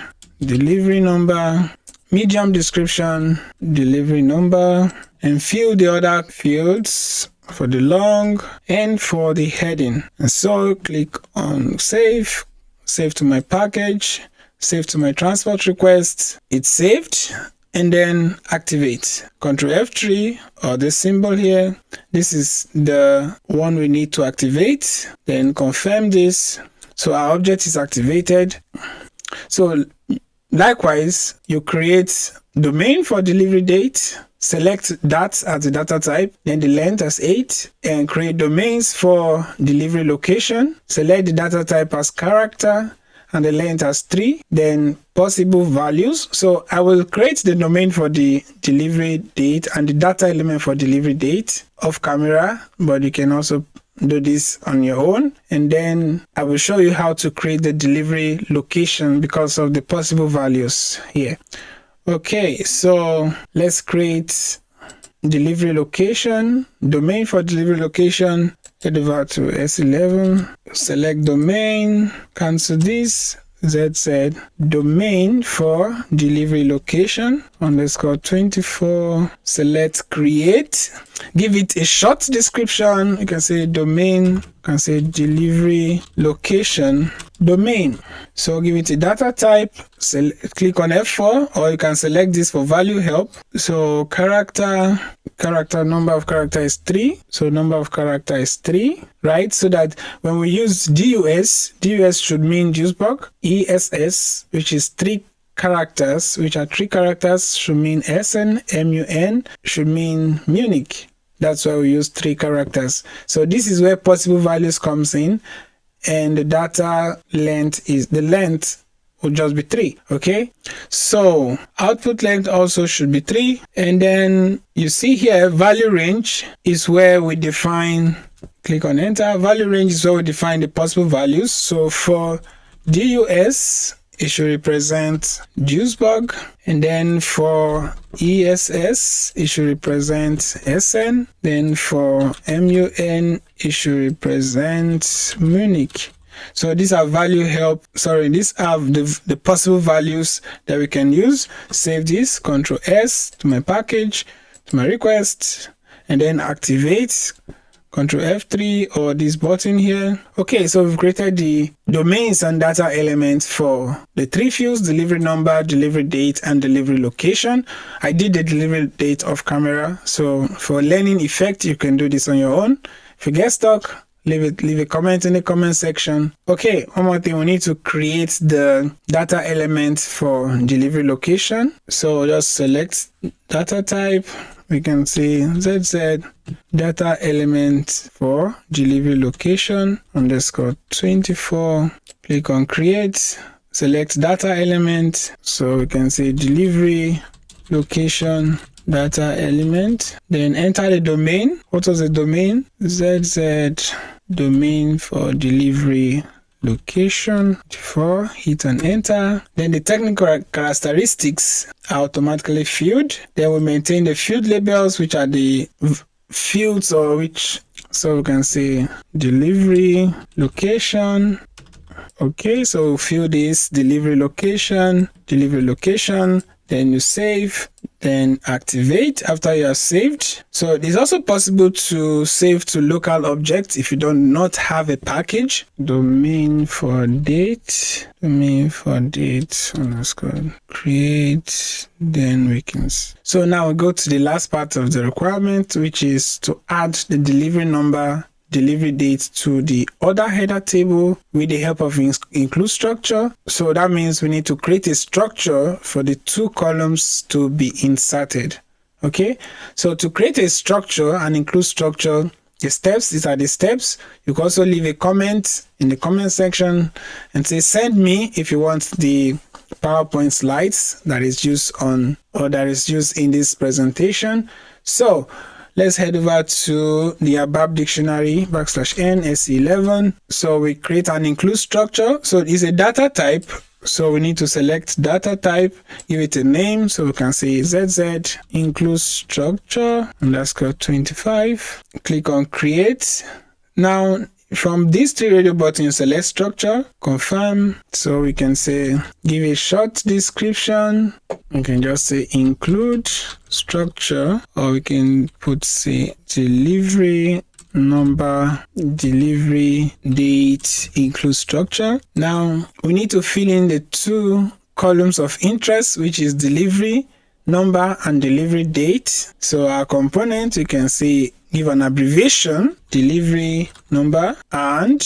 number, medium description, delivery number, and fill the other fields for the long and for the heading. And so click on save to my package, save to my transport request. It's saved. And then activate. Ctrl F3 or the symbol here. This is the one we need to activate. Then confirm this. So our object is activated. So likewise, you create domain for delivery date. select that as the data type, then the length as 8, and create domains for delivery location. Select the data type as character and the length as 3, then possible values. So I will create the domain for the delivery date and the data element for delivery date off camera, but you can also do this on your own. And then I will show you how to create the delivery location because of the possible values here. Okay, so let's create delivery location, domain for delivery location. Head over to S11, select domain, cancel this, ZZ, domain for delivery location, _24, select create, give it a short description. You can say domain, you can say delivery location domain. So give it a data type, click on F4, or you can select this for value help. So character, number of character is 3, so number of character is 3, right? So that when we use DUS should mean Duisburg, ESS, which is 3 characters, which are 3 characters, should mean Essen, MUN should mean Munich. That's why we use 3 characters. So this is where possible values comes in, and the data length is, the length will just be 3. Okay, so output length also should be 3. And then you see here value range is where we define, click on enter, value range is where we define the possible values. So for DUS it should represent Duisburg, and then for ESS it should represent SN, then for MUN it should represent Munich. So these are these are the possible values that we can use. Save this, Ctrl S to my package, to my request, and then activate, Ctrl F3 or this button here. Okay, so we've created the domains and data elements for the 3 fields: delivery number, delivery date, and delivery location. I did the delivery date off camera, so for learning effect you can do this on your own. If you get stuck, leave a comment in the comment section. Okay, one more thing, we need to create the data element for delivery location. So just select data type, we can say ZZ data element for delivery location _24, click on create, select data element, so we can say delivery location data element, then enter the domain. What was the domain? ZZ domain for delivery location. Before, hit and enter. Then the technical characteristics are automatically filled. Then we maintain the field labels, which are the fields or which, so we can say delivery location. Okay, so fill this delivery location, then you save, then activate after you are saved. So it is also possible to save to local objects if you do not have a package. Domain for date _ create, then we can. So now we go to the last part of the requirement, which is to add the delivery number, delivery date to the order header table with the help of include structure. So that means we need to create a structure for the 2 columns to be inserted. Okay, so to create a structure and include structure, the steps, these are the steps. You can also leave a comment in the comment section and say send me if you want the PowerPoint slides that is used on, or that is used in this presentation. So let's head over to the ABAP Dictionary \n S11. So we create an include structure. So it's a data type. So we need to select data type, give it a name. So we can say ZZ include structure _25. Click on create. Now from these 3 radio buttons, select structure, confirm. So we can say give a short description. We can just say include structure, or we can put say delivery number, delivery date, include structure. Now we need to fill in the 2 columns of interest, which is delivery number and delivery date. So our component, you can say give an abbreviation, delivery number and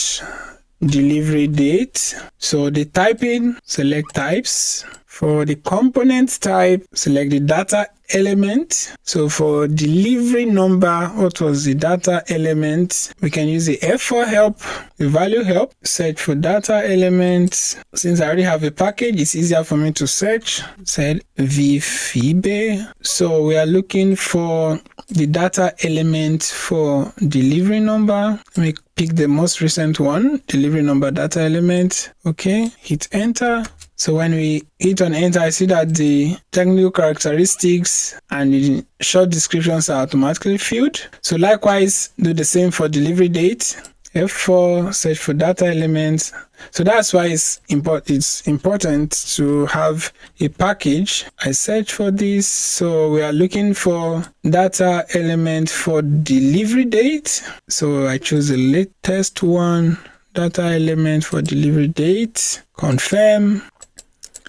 delivery date. So the typing, select types. For the component type, select the data element. So for delivery number, what was the data element? We can use the F4 help, the value help, search for data elements. Since I already have a package, it's easier for me to search. Said VFIBE. So we are looking for the data element for delivery number. Let me pick the most recent one, delivery number data element. Okay, hit enter. So when we hit on enter, I see that the technical characteristics and the short descriptions are automatically filled. So likewise, do the same for delivery date. F4, search for data elements. So that's why it's important to have a package. I search for this. So we are looking for data element for delivery date. So I choose the latest one, data element for delivery date. Confirm.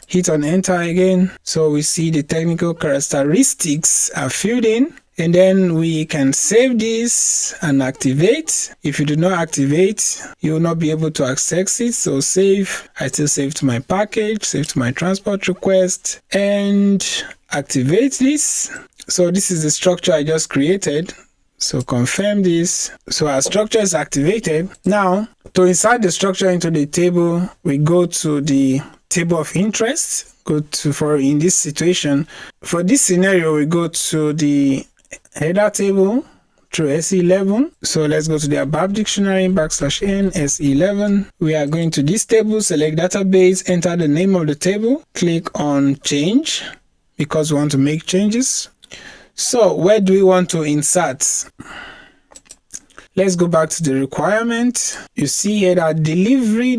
Hit on enter again. So we see the technical characteristics are filled in. And then we can save this and activate. If you do not activate, you will not be able to access it. So save. I still save to my package, save to my transport request, and activate this. So this is the structure I just created. So confirm this. So our structure is activated. Now, to insert the structure into the table, we go to the table of interest. In this situation, for this scenario, we go to the header table through SE11. So let's go to the ABAP Dictionary, \n SE11. We are going to this table, select database, enter the name of the table, click on change because we want to make changes. So where do we want to insert? Let's go back to the requirement. You see here that delivery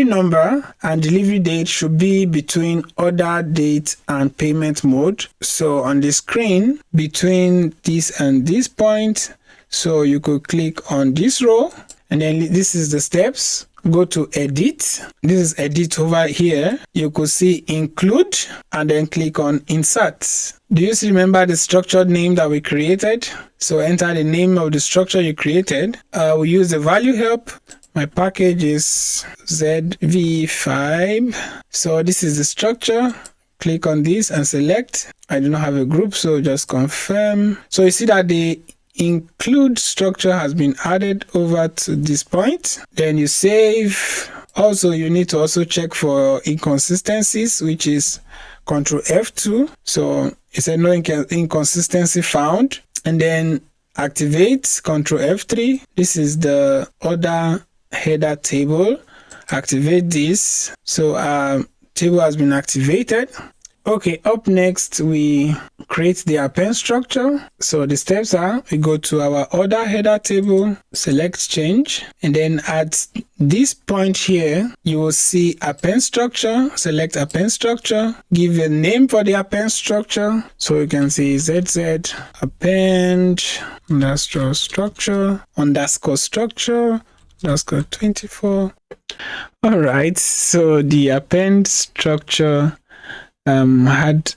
number and delivery date should be between order date and payment mode. So on the screen between this and this point, so you could click on this row, and then this is the steps. Go to edit. This is edit over here. You could see include and then click on insert. Do you still remember the structured name that we created? So enter the name of the structure you created. We use the value help. My package is ZV5. So this is the structure. Click on this and select. I do not have a group, so just confirm. So you see that the include structure has been added over to this point. Then you save. Also, you need to also check for inconsistencies, which is Ctrl F2. So it said no inconsistency found. And then activate Ctrl F3. This is the order header table. Activate this. So our table has been activated. Okay, up next we create the append structure. So the steps are, we go to our order header table, select change, and then at this point here you will see append structure. Select append structure, give a name for the append structure. So you can see ZZ append underscore structure underscore 24. All right, so the append structure had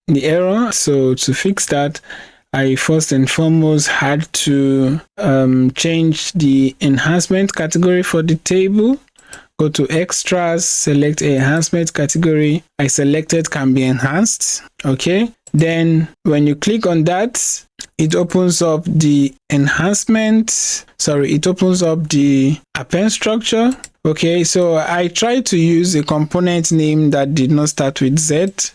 the error. So to fix that, I first and foremost had to change the enhancement category for the table. Go to extras, select enhancement category. I selected can be enhanced. Okay, then when you click on that, it opens up the it opens up the append structure. Okay, so I tried to use a component name that did not start with Z,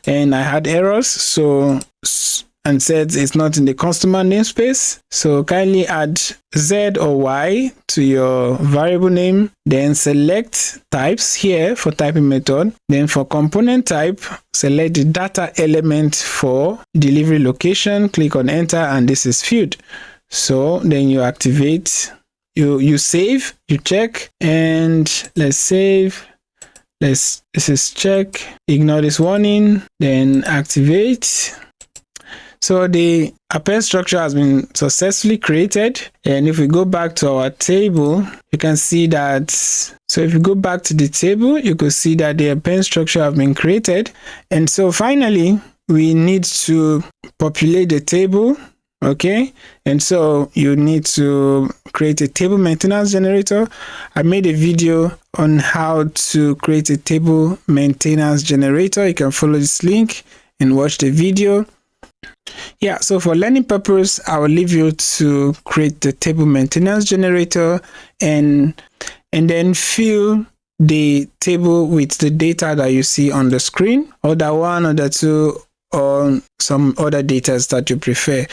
and I had errors. So and said it's not in the customer namespace. So kindly add Z or Y to your variable name. Then select types here for typing method. Then for component type, select the data element for delivery location. Click on enter, and this is filled. So then you activate. You save, you check, and let's save. This is check, ignore this warning, then activate. So the append structure has been successfully created. And if we go back to our table, you can see that. So if you go back to the table, you could see that the append structure has been created. And so finally, we need to populate the table. Okay, and so you need to create a table maintenance generator. I made a video on how to create a table maintenance generator. You can follow this link and watch the video. Yeah, so for learning purpose, I will leave you to create the table maintenance generator and then fill the table with the data that you see on the screen, or the one or the two, or some other data that you prefer.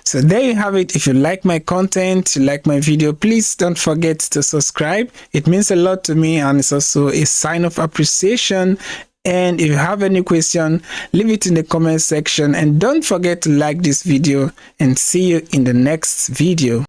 So there you have it. If you like my content, you like my video, please don't forget to subscribe. It means a lot to me, and it's also a sign of appreciation. And if you have any question, leave it in the comment section, and don't forget to like this video, and see you in the next video.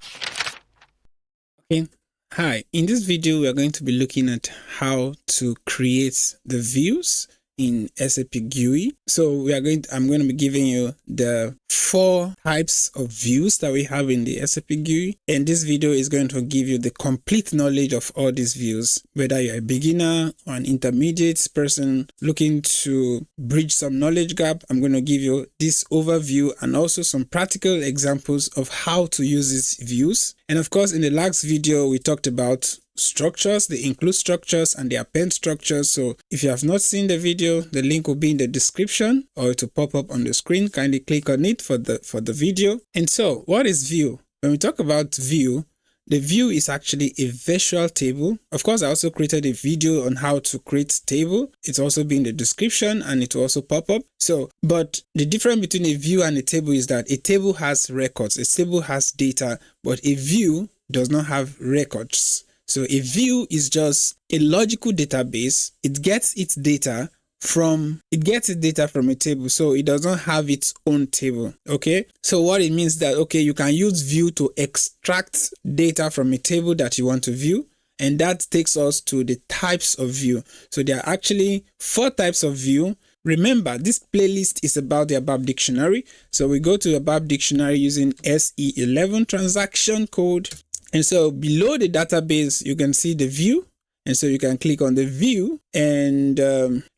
Okay. Hi, in this video we are going to be looking at how to create the views in SAP GUI. So I'm going to be giving you the 4 types of views that we have in the SAP GUI, and this video is going to give you the complete knowledge of all these views, whether you're a beginner or an intermediate person looking to bridge some knowledge gap. I'm going to give you this overview and also some practical examples of how to use these views. And of course, in the last video we talked about structures, the include structures and the append structures. So if you have not seen the video, the link will be in the description, or it will pop up on the screen. Kindly click on it for the video. And so what is view? When we talk about view, the view is actually a visual table. Of course, I also created a video on how to create table. It's also be in the description, and it will also pop up. So, but the difference between a view and a table is that a table has records, a table has data, but a view does not have records. So a view is just a logical database. It gets its data from a table, so it does not have its own table. Okay, so what it means that, okay, you can use view to extract data from a table that you want to view, and that takes us to the types of view. So there are actually 4 types of view. Remember, this playlist is about the ABAP Dictionary, so we go to ABAP Dictionary using SE11 transaction code. And so below the database, you can see the view. And so you can click on the view, and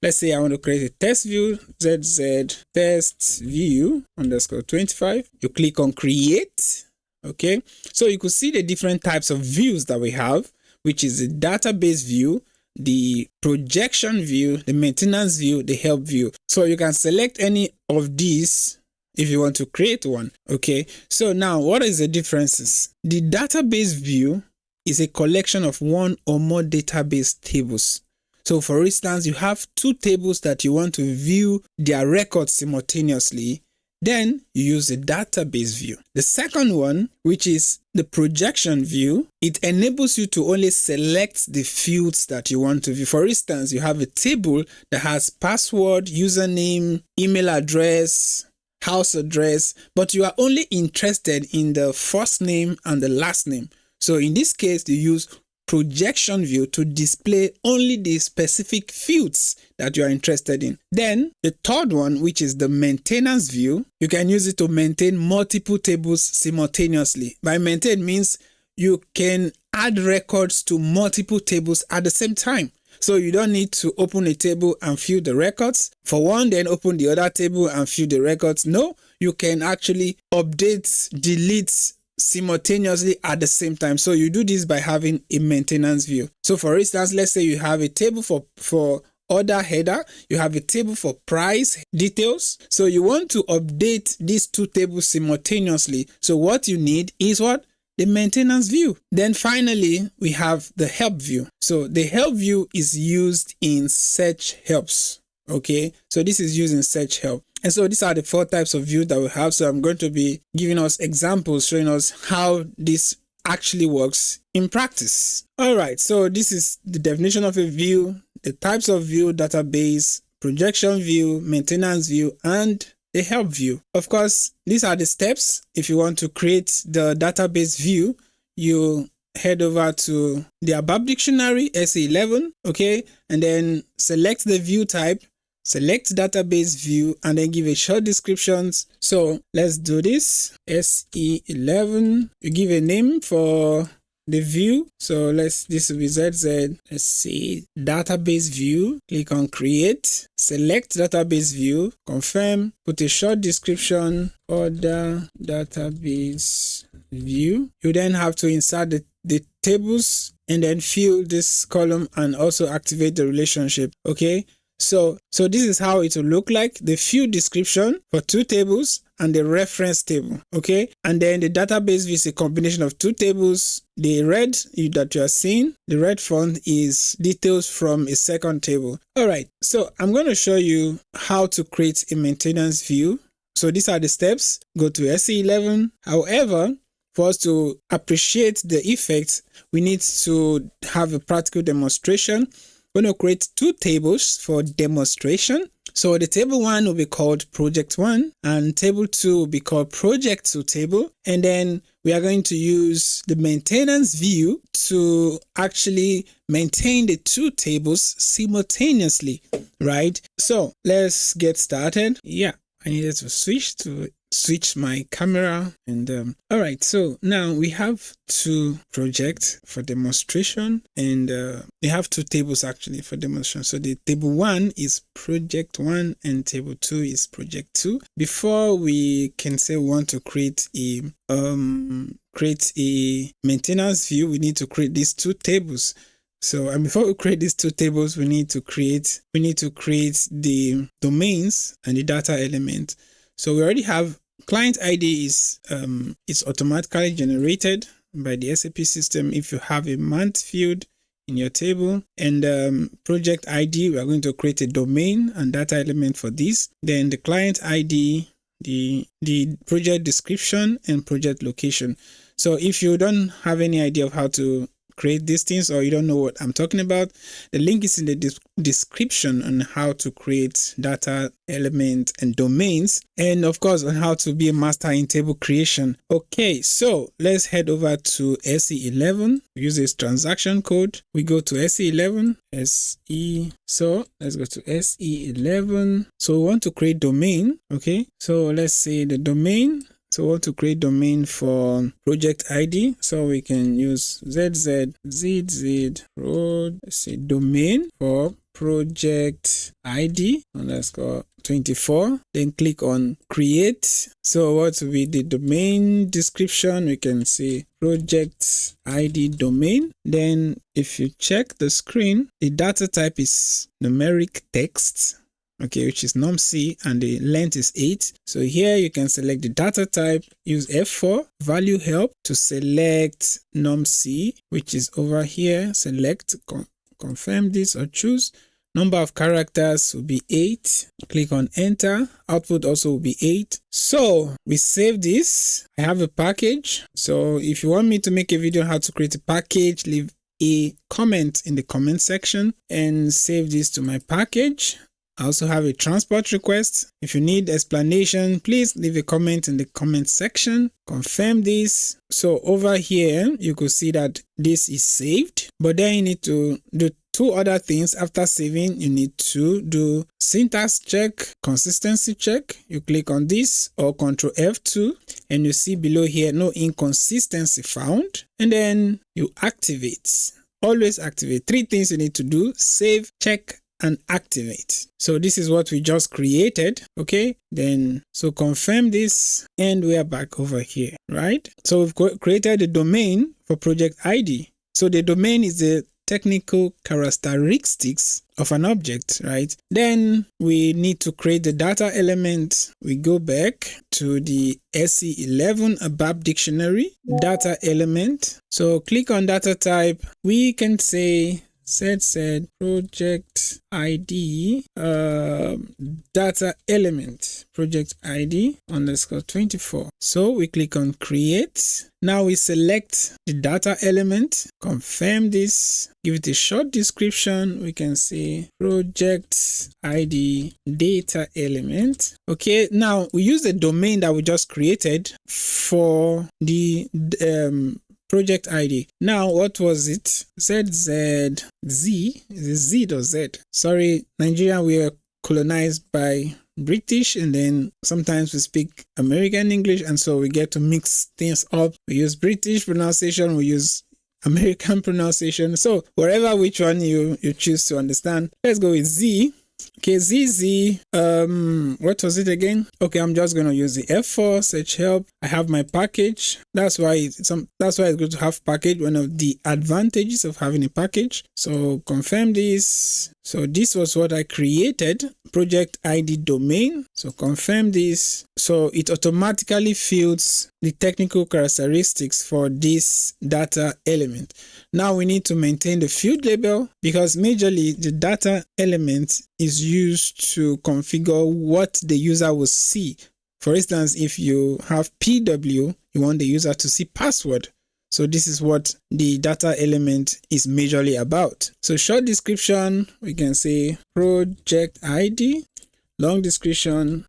let's say I want to create a test view, ZZ test view _25. You click on create. Okay. So you could see the different types of views that we have, which is the database view, the projection view, the maintenance view, the help view. So you can select any of these if you want to create one. Okay, so now what is the differences? The database view is a collection of one or more database tables. So for instance, you have 2 tables that you want to view their records simultaneously, then you use the database view. The second one, which is the projection view, it enables you to only select the fields that you want to view. For instance, you have a table that has password, username, email address, house address, but you are only interested in the first name and the last name. So in this case, you use projection view to display only the specific fields that you are interested in. Then the third one, which is the maintenance view, you can use it to maintain multiple tables simultaneously. By maintain means you can add records to multiple tables at the same time. So you don't need to open a table and view the records for one, then open the other table and view the records. No, you can actually update, delete simultaneously at the same time. So you do this by having a maintenance view. So for instance, let's say you have a table for order header, you have a table for price details. So you want to update these 2 tables simultaneously. So what you need is what? The maintenance view. Then finally, we have the help view. So the help view is used in search helps. Okay, so this is used in search help. And so these are the 4 types of view that we have. So I'm going to be giving us examples, showing us how this actually works in practice. All right, so this is the definition of a view, the types of view: database, projection view, maintenance view, and the help view. Of course, these are the steps. If you want to create the database view, you head over to the ABAP Dictionary, SE11, okay, and then select the view type, select database view, and then give a short description. So let's do this. SE11, you give a name for the view. So this will be ZZ. Let's see, database view. Click on create, select database view, confirm, put a short description, order database view. You then have to insert the tables and then fill this column and also activate the relationship. Okay. So this is how it will look like: the field description for 2 tables and the reference table. Okay, and then the database view is a combination of 2 tables. The red that you are seeing, the red font, is details from a second table. All right, so I'm going to show you how to create a maintenance view. So these are the steps. Go to SE11. However, for us to appreciate the effects, we need to have a practical demonstration. We're going to create 2 tables for demonstration. So the table 1 will be called project 1 and table 2 will be called project 2 table. And then we are going to use the maintenance view to actually maintain the 2 tables simultaneously, right? So let's get started. Yeah, I needed to switch my camera. And all right, so now we have 2 projects for demonstration, and we have 2 tables actually for demonstration. So the table 1 is project 1 and table 2 is project 2. Before we can say we want to create a maintenance view, we need to create these 2 tables. So, and before we create these 2 tables, we need to create the domains and the data element. So we already have client ID is it's automatically generated by the SAP system if you have a month field in your table. And project ID, we are going to create a domain and data element for this. Then the client ID, the project description and project location. So if you don't have any idea of how to create these things, or you don't know what I'm talking about, the link is in the description on how to create data element and domains, and of course on how to be a master in table creation. Okay, so let's head over to SE11. We use this transaction code. We go to SE11, so let's go to SE11. So we want to create domain. Okay, so let's say the domain. So we want to create domain for project ID. So we can use ZZ let's say domain for project ID underscore 24. Then click on create. So what will be the domain description? We can say project ID domain. Then if you check the screen, the data type is numeric text. Okay, which is num-c, and the length is 8. So here you can select the data type, use F4 value help to select num-c, which is over here. Select, confirm this or choose. Number of characters will be 8. Click on enter. Output also will be 8. So we save this. I have a package. So if you want me to make a video on how to create a package, leave a comment in the comment section and save this to my package. I also have a transport request. If you need explanation, please leave a comment in the comment section. Confirm this. So over here, you could see that this is saved, but then you need to do 2 other things. After saving, you need to do syntax check, consistency check. You click on this or Ctrl F2 and you see below here, no inconsistency found. And then you activate. Always activate. 3 things you need to do: save, check, and activate. So this is what we just created. Okay, then so confirm this and we are back over here, right? So we've created a domain for project ID. So the domain is the technical characteristics of an object, right? Then we need to create the data element. We go back to the SE11 ABAP Dictionary data element. So click on data type. We can say ZZ project ID data element project ID underscore 24. So we click on create. Now we select the data element, confirm this, give it a short description. We can say project ID data element. Okay, now we use the domain that we just created for the project ID. Now, what was it? ZZZ. Is it Z or Z? Sorry, Nigeria, we are colonized by British, and then sometimes we speak American English, and so we get to mix things up. We use British pronunciation, we use American pronunciation. So wherever which one you choose to understand. Let's go with Z. Okay, ZZ, what was it again? Okay, I'm just going to use the F4, search help. I have my package. That's why it's good to have package, one of the advantages of having a package. So confirm this. So this was what I created, project ID domain. So confirm this. So it automatically fills the technical characteristics for this data element. Now we need to maintain the field label because majorly the data element is used to configure what the user will see. For instance, if you have PW, you want the user to see password. So this is what the data element is majorly about. So short description, we can say project ID. Long description,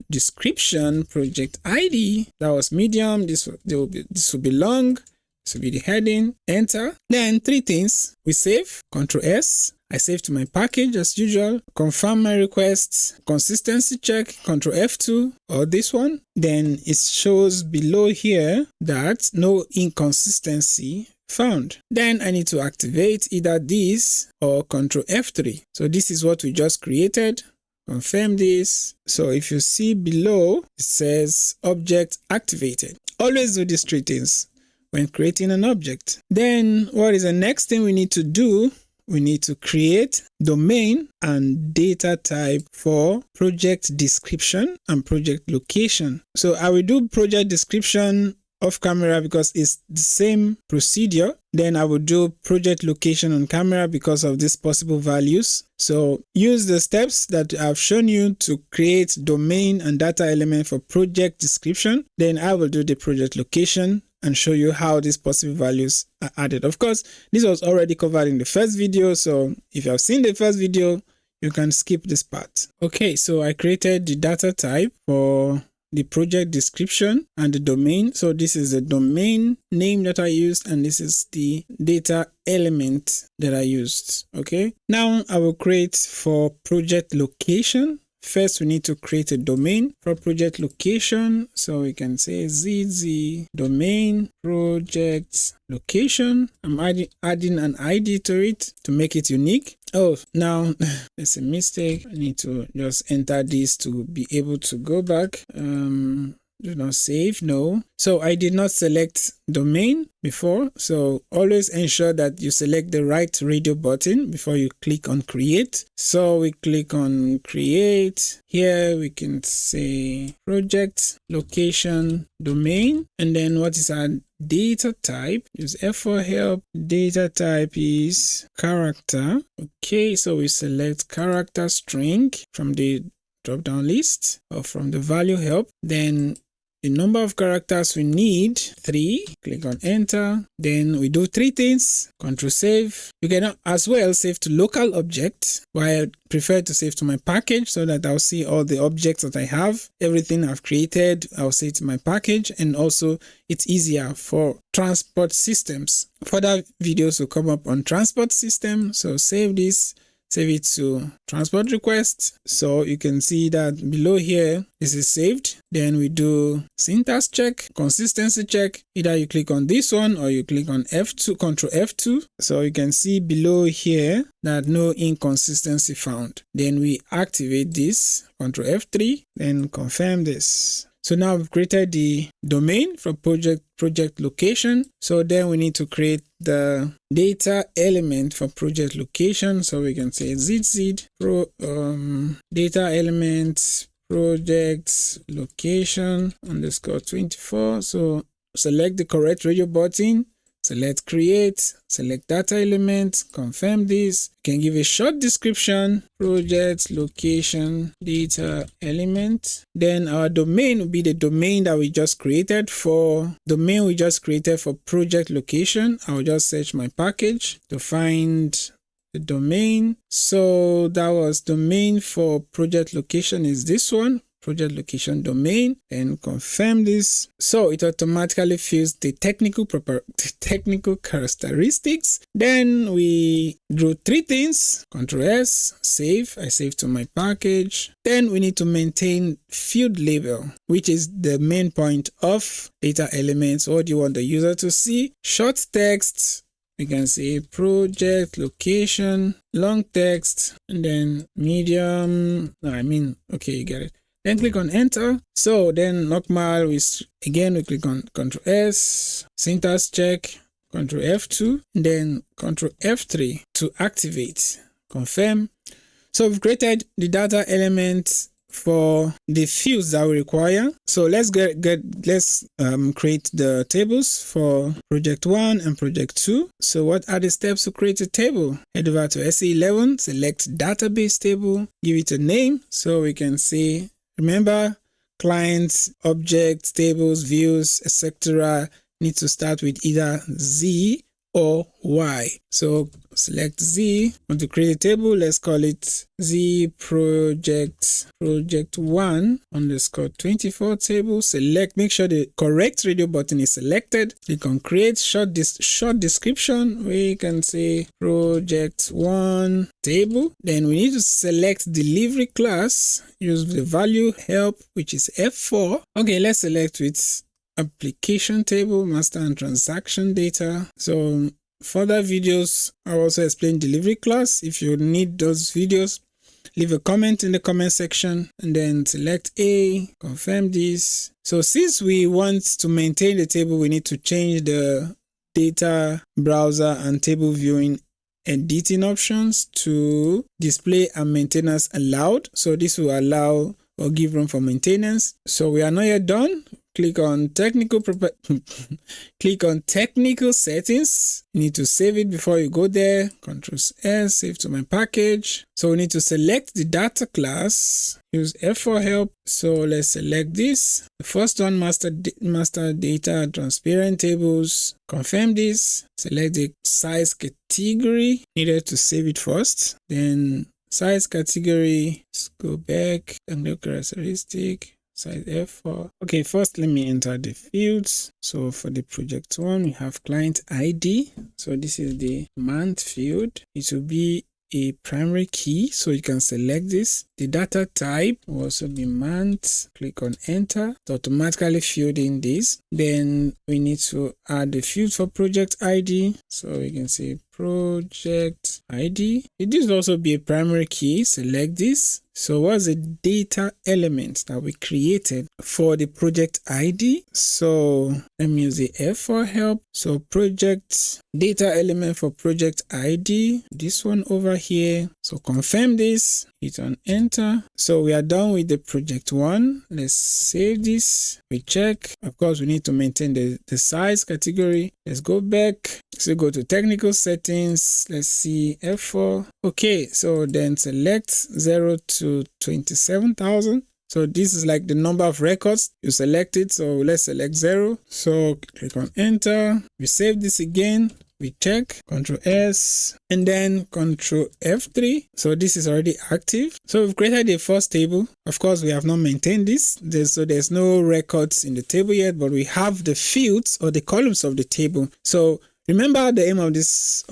project ID. That was medium. This will be long. This will be the heading. Enter. Then three things. We save. Ctrl S. I save to my package as usual. Confirm my requests. Consistency check. Ctrl F2 or this one. Then it shows below here that no inconsistency found. Then I need to activate either this or Ctrl F3. So this is what we just created. Confirm this. So if you see below, it says object activated. Always do these three things when creating an object. Then what is the next thing we need to do? We need to create domain and data type for project description and project location. So I will do project description off camera because it's the same procedure. Then I will do project location on camera because of these possible values. So use the steps that I've shown you to create domain and data element for project description. Then I will do the project location and show you how these possible values are added. Of course, this was already covered in the first video. So if you have seen the first video, you can skip this part. Okay, so I created the data type for the project description and the domain. So this is the domain name that I used, and this is the data element that I used. Okay, now I will create for project location. First, we need to create a domain for project location. So we can say ZZ domain project location. I'm adding an ID to it to make it unique. Oh, now there's a mistake. I need to just enter this to be able to go back. Do not save, no. So I did not select domain before. So always ensure that you select the right radio button before you click on create. So we click on create. Here we can say project location domain. And then what is our data type? Use F4 help. Data type is character. Okay, so we select character string from the drop down list or from the value help. Then the number of characters we need, 3. Click on enter. Then we do 3 things. Control save. You can as well save to local object, but I prefer to save to my package so that I'll see all the objects that I have. Everything I've created, I'll save to my package, and also it's easier for transport systems. Further videos will come up on transport system. So save this. Save it to transport request. So you can see that below here, this is saved. Then we do syntax check, consistency check. Either you click on this one or you click on F2, Ctrl F2. So you can see below here that no inconsistency found. Then we activate this, Ctrl F3, then confirm this. So now we've created the domain for project location. So then we need to create the data element for project location. So we can say ZZ data element project location underscore 24. So select the correct radio button. Select create, select data element, confirm this. You can give a short description, project location data element. Then our domain will be the domain that we just created for project location. I'll just search my package to find the domain. So that was domain for project location is this one. Project location domain, and confirm this. So it automatically fills the technical characteristics. Then we do 3 things. Ctrl S, save. I save to my package. Then we need to maintain field label, which is the main point of data elements. What do you want the user to see? Short text we can say project location, long text, and then medium. Okay, you get it. Then click on enter. So then normal, we click on Ctrl S, syntax check, Ctrl F2, then Ctrl F3 to activate, confirm. So we've created the data element for the fields that we require. So let's create the tables for project 1 and project 2. So what are the steps to create a table? Head over to SE11, select database table, give it a name. So we can say, remember, clients, objects, tables, views, etc. need to start with either Z or Y. So select Z. Want to create a table, let's call it Z project 1 underscore 24 table. Select, make sure the correct radio button is selected. Click on create short description. We can say project 1 table. Then we need to select delivery class. Use the value help, which is F4. Okay, let's select with application table, master and transaction data. So further videos, I'll also explain delivery class. If you need those videos, leave a comment in the comment section and then select A, confirm this. So since we want to maintain the table, we need to change the data browser and table viewing editing options to display and maintenance allowed. So this will allow or give room for maintenance. So we are not yet done. Click on technical settings. You need to save it before you go there. Ctrl S, save to my package. So we need to select the data class. Use F4 help. So let's select this. The first one, master data transparent tables. Confirm this. Select the size category. Needed to save it first. Then size category. Let's go back and look characteristic. Size F4. Okay, first let me enter the fields. So for the project 1, we have client ID. So this is the month field. It will be a primary key, so you can select this. The data type will also be month. Click on enter to automatically fill in this. Then we need to add the field for project ID. So we can say project ID. This will also be a primary key. Select this. So what's the data element that we created for the project ID? So let me use the F4 help. So project data element for project ID, this one over here. So confirm this, hit on enter. So we are done with the project 1. Let's save this. We check. Of course, we need to maintain the size category. Let's go back. So go to technical settings. Let's see F4. Okay, so then select 0 to 27,000. So this is like the number of records you selected. So let's select 0. So click on enter. We save this again. We check Ctrl S and then Ctrl F3. So this is already active. So we've created a first table. Of course, we have not maintained this. So there's no records in the table yet, but we have the fields or the columns of the table. So remember the aim of this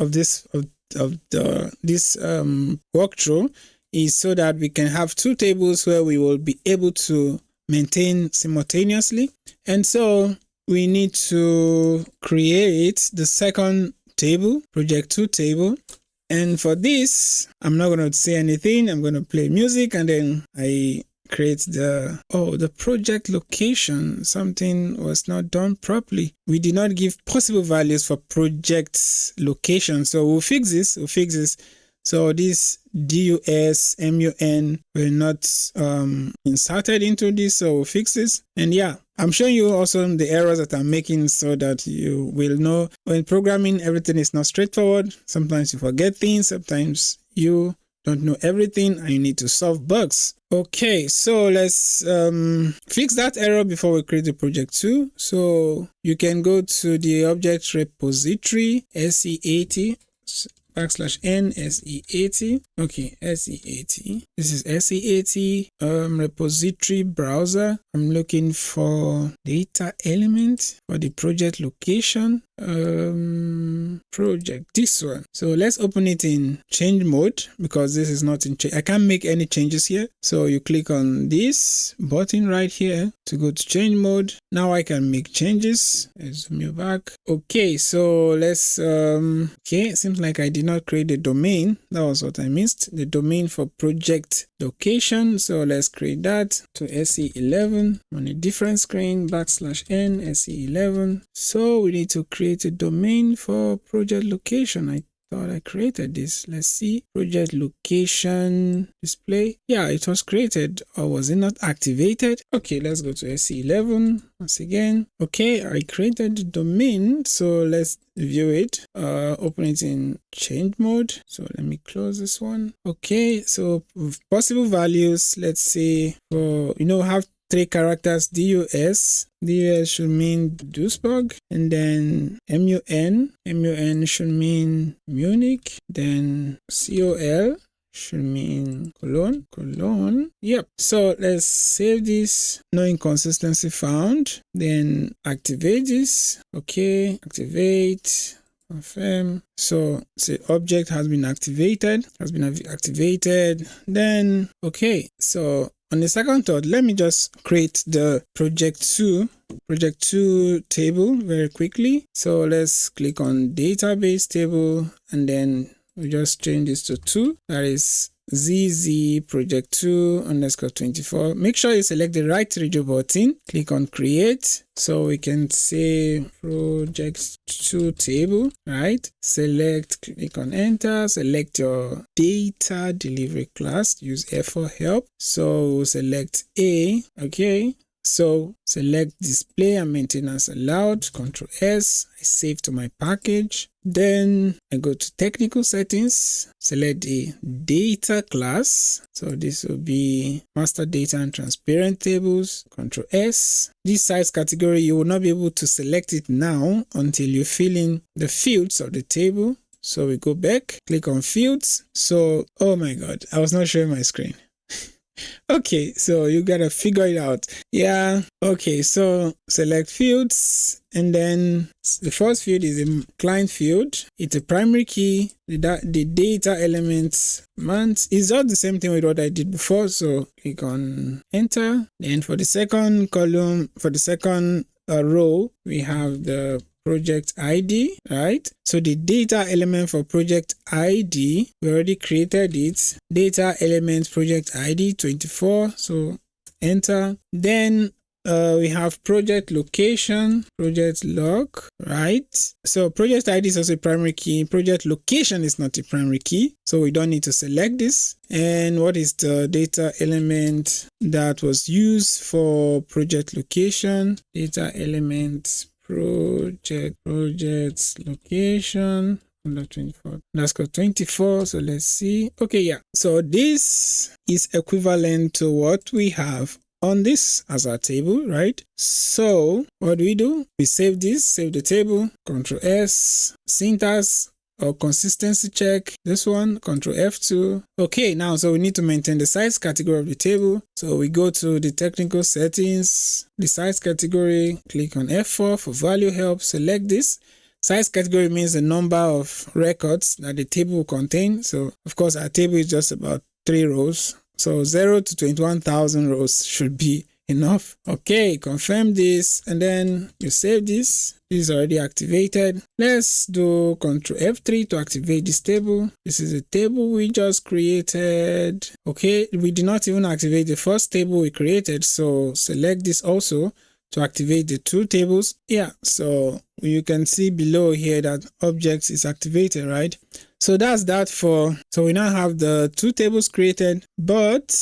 walkthrough is so that we can have two tables where we will be able to maintain simultaneously. And so we need to create the second table, project 2 table. And for this, I'm not going to say anything. I'm going to play music and then I create the project location. Something was not done properly. We did not give possible values for project location. So we'll fix this. So this DUS, MUN were not inserted into this, so we'll fix this. And yeah, I'm showing you also the errors that I'm making so that you will know when programming, everything is not straightforward. Sometimes you forget things, sometimes you don't know everything and you need to solve bugs. Okay, so let's fix that error before we create the project 2. So you can go to the object repository, SE80. \n SE80. Okay, SE80. This is SE80 repository browser. I'm looking for data element for the project location. Project, this one. So let's open it in change mode because this is not in change. I can't make any changes here. So you click on this button right here to go to change mode. Now I can make changes. Let's zoom you back. Okay, so let's okay, it seems like I did not create the domain. That was what I missed. The domain for project location. So let's create that to SE11 on a different screen, \n SE11. So we need to create a domain for project location. I thought I created this. Let's see. Project location display. Yeah, it was created, or was it not activated? Okay, let's go to SE11 once again. Okay, I created the domain. So let's view it. Open it in change mode. So let me close this one. Okay, so possible values. Let's say for, have 3 characters, DUS. DUS should mean Duisburg, and then MUN should mean Munich, then COL should mean Cologne. Yep. So let's save this. No inconsistency found. Then activate this. Okay, activate. Confirm. So the object has been activated. Then okay, so on the second thought, let me just create the project 2 table very quickly. So let's click on database table, and then we just change this to 2. That is ZZ project 2 _ 24. Make sure you select the right radio button. Click on create. So we can say project 2 table, right? Select, click on enter, select your data delivery class, use F for help. So select A, okay. So select display and maintenance allowed, Ctrl S, I save to my package. Then I go to technical settings, select the data class. So this will be master data and transparent tables, Ctrl S. This size category, you will not be able to select it now until you fill in the fields of the table. So we go back, click on fields. So, oh my God, I was not showing my screen. Okay, so you gotta figure it out. Yeah, okay, so select fields, and then the first field is a client field. It's a primary key. The data elements month is just the same thing with what I did before. So click on enter. Then for the second column, for the second row, we have the project ID, right? So the data element for project ID, we already created it. Data element project ID 24. So enter. Then we have project location, project log, right? So project ID is also a primary key. Project location is not a primary key, so we don't need to select this. And what is the data element that was used for project location? Data element project location _24. So let's see. Okay, yeah. So this is equivalent to what we have on this as our table, right? So what do? We save this, save the table, Ctrl S, syntax or consistency check, this one, Ctrl F2. Okay, now so we need to maintain the size category of the table. So we go to the technical settings, the size category, click on F4 for value help, select this. Size category means the number of records that the table will contain. So of course our table is just about 3 rows. So 0 to 21,000 rows should be enough. Okay, confirm this, and then you save this. This is already activated. Let's do Ctrl F3 to activate this table. This is a table we just created. Okay, we did not even activate the first table we created. So select this also to activate the 2 tables. Yeah, so you can see below here that objects is activated, right? So that's that for, so we now have the 2 tables created, but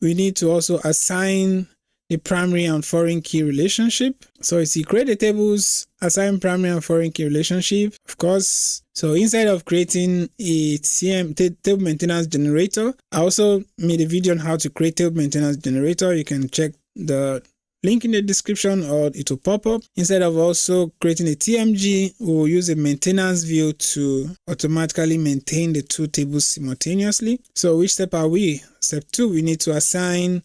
we need to also assign the primary and foreign key relationship. So you see, create the tables, assign primary and foreign key relationship, of course. So instead of creating a table maintenance generator, I also made a video on how to create table maintenance generator. You can check the link in the description or it will pop up. Instead of also creating a TMG, we will use a maintenance view to automatically maintain the two tables simultaneously. So which step are we? Step 2, we need to assign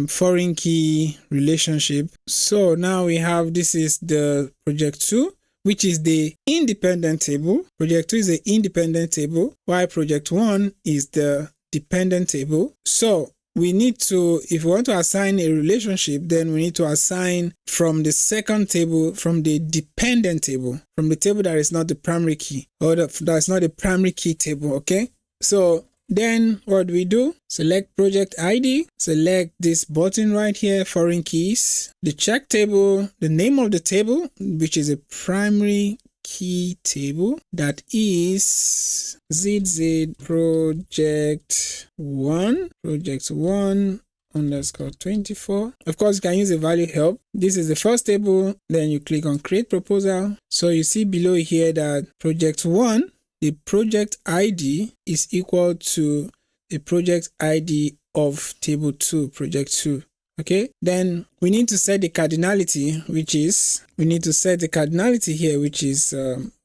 foreign key relationship. So now we have, this is the project 2, which is the independent table. Project 2 is the independent table, while project 1 is the dependent table. So we need to, if we want to assign a relationship, then we need to assign from the second table, from the dependent table, from the table that is not the primary key, or that is not the primary key table, okay? So then what we do, select project ID, select this button right here, foreign keys, the check table, the name of the table, which is a primary key table, that is ZZ project 1 underscore 24. Of course, you can use the value help. This is the first table. Then you click on create proposal. So you see below here that project 1, the project ID is equal to the project ID of table 2, project 2. Okay, then we need to set the cardinality, which is, we need to set the cardinality here, which is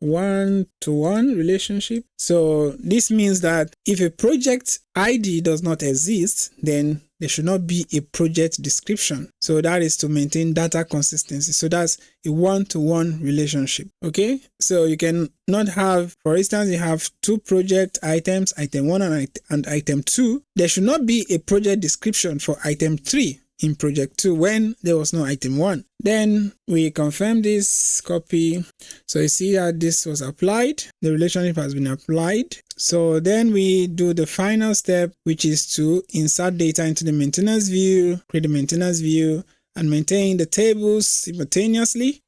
1-to-1 relationship. So this means that if a project ID does not exist, then there should not be a project description. So that is to maintain data consistency. So that's a 1-to-1 relationship. Okay, so you can not have, for instance, you have two project items, item 1 and item 2. There should not be a project description for item 3 in project 2 when there was no item 1. Then we confirm this, copy. So you see that this was applied, the relationship has been applied. So then we do the final step, which is to insert data into the maintenance view, create the maintenance view, and maintain the tables simultaneously.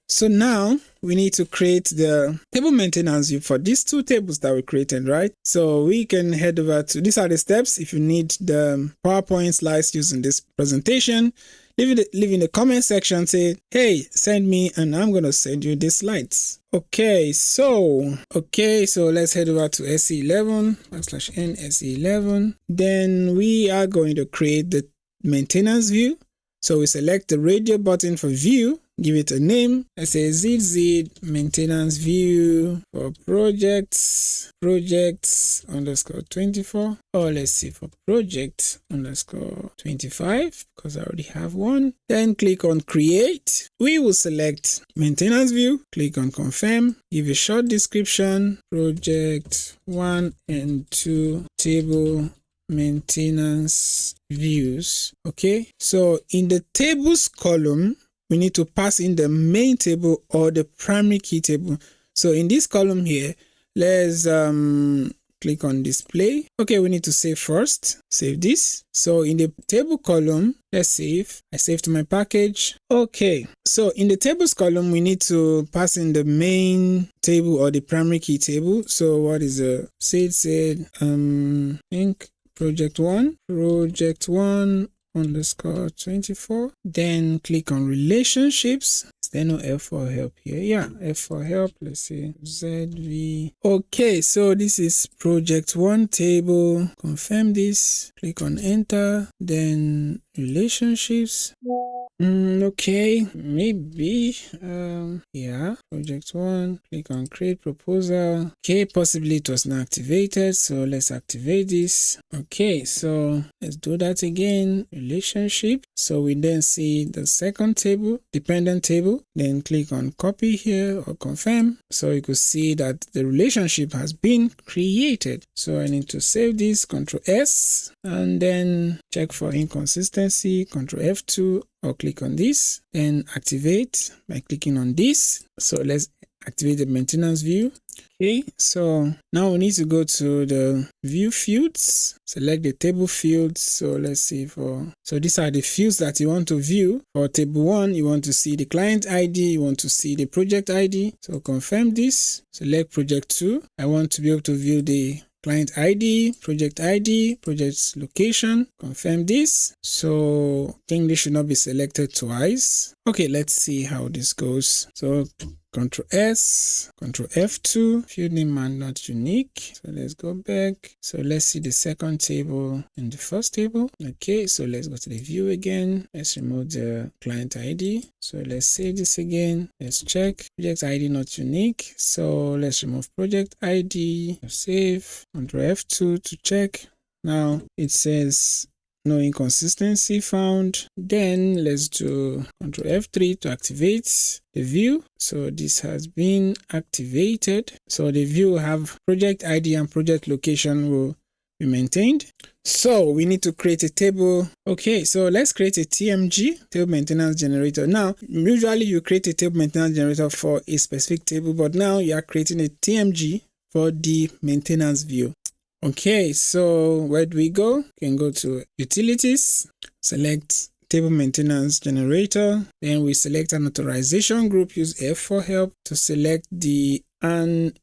So now we need to create the table maintenance view for these two tables that we created, right? So we can head over to, these are the steps. If you need the PowerPoint slides using this presentation, leave in the comment section, say, hey, send me, and I'm going to send you the slides. Okay, so let's head over to SE11, /N SE11. Then we are going to create the maintenance view. So we select the radio button for view, give it a name. I say ZZ maintenance view for projects underscore 24. Or let's see, for project underscore 25, because I already have one. Then click on create. We will select maintenance view, click on confirm, give a short description, project 1 and 2 table maintenance views. Okay, so in the tables column, we need to pass in the main table or the primary key table. So in this column here, let's click on display. Okay, we need to save first. Save this. So in the table column, let's save. I save to my package. Okay, so in the tables column, we need to pass in the main table or the primary key table. So what is the think project 1 underscore 24. Then click on relationships. Is there no F for help here? Yeah, F for help. Let's see, ZV. Okay, so this is project 1 table. Confirm this. Click on enter. Then relationships. Okay, maybe yeah, project 1, click on create proposal. Okay, possibly it was not activated, so let's activate this. Okay, so let's do that again. Relationship. So we then see the second table, dependent table. Then click on copy here or confirm. So you could see that the relationship has been created. So I need to save this, Ctrl S, and then check for inconsistency, Ctrl F2, or click on this, then activate by clicking on this. So let's activate the maintenance view. Okay, so now we need to go to the view fields, select the table fields. So let's see so these are the fields that you want to view. For table 1, you want to see the client ID, you want to see the project ID. So confirm this, select project 2. I want to be able to view the client ID, project location, confirm this. So I think this should not be selected twice. Okay, let's see how this goes. So Control S, Control F2, field name are not unique. So let's go back. So let's see the second table and the first table. Okay, so let's go to the view again. Let's remove the client ID. So let's save this again. Let's check. Project ID not unique. So let's remove project ID. Save. Control F2 to check. Now it says no inconsistency found. Then let's do Control F3 to activate the view. So this has been activated. So the view will have project ID and project location will be maintained. So we need to create a table. Okay, so let's create a TMG, table maintenance generator. Now, usually you create a table maintenance generator for a specific table, but now you are creating a TMG for the maintenance view. Okay, so where do we go? You can go to Utilities, select Table Maintenance Generator. Then we select an authorization group, use F for help to select the AND,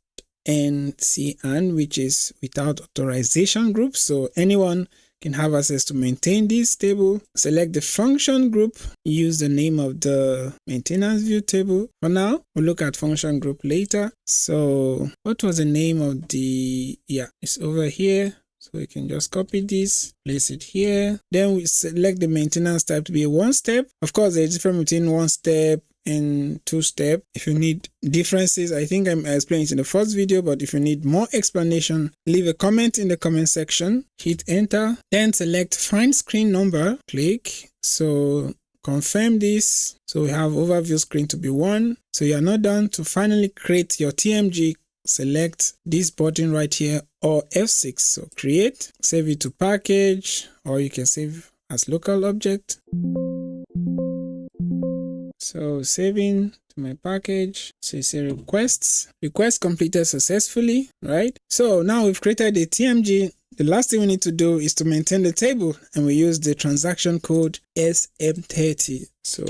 which is without authorization group. So anyone can have access to maintain this table. Select the function group, use the name of the maintenance view table. For now, we'll look at function group later. So what was the name of the, it's over here. So we can just copy this, place it here. Then we select the maintenance type to be a one step. Of course, there's a difference between one step and two step. If you need differences, I think I explained it in the first video, but if you need more explanation, leave a comment in the comment section, hit enter, then select find screen number, click. So confirm this. So we have overview screen to be 1. So you are not done. To finally create your TMG, select this button right here or F6. So create, save it to package, or you can save as local object. So saving to my package. So say request completed successfully, right? So now we've created a TMG. The last thing we need to do is to maintain the table, and we use the transaction code SM30. So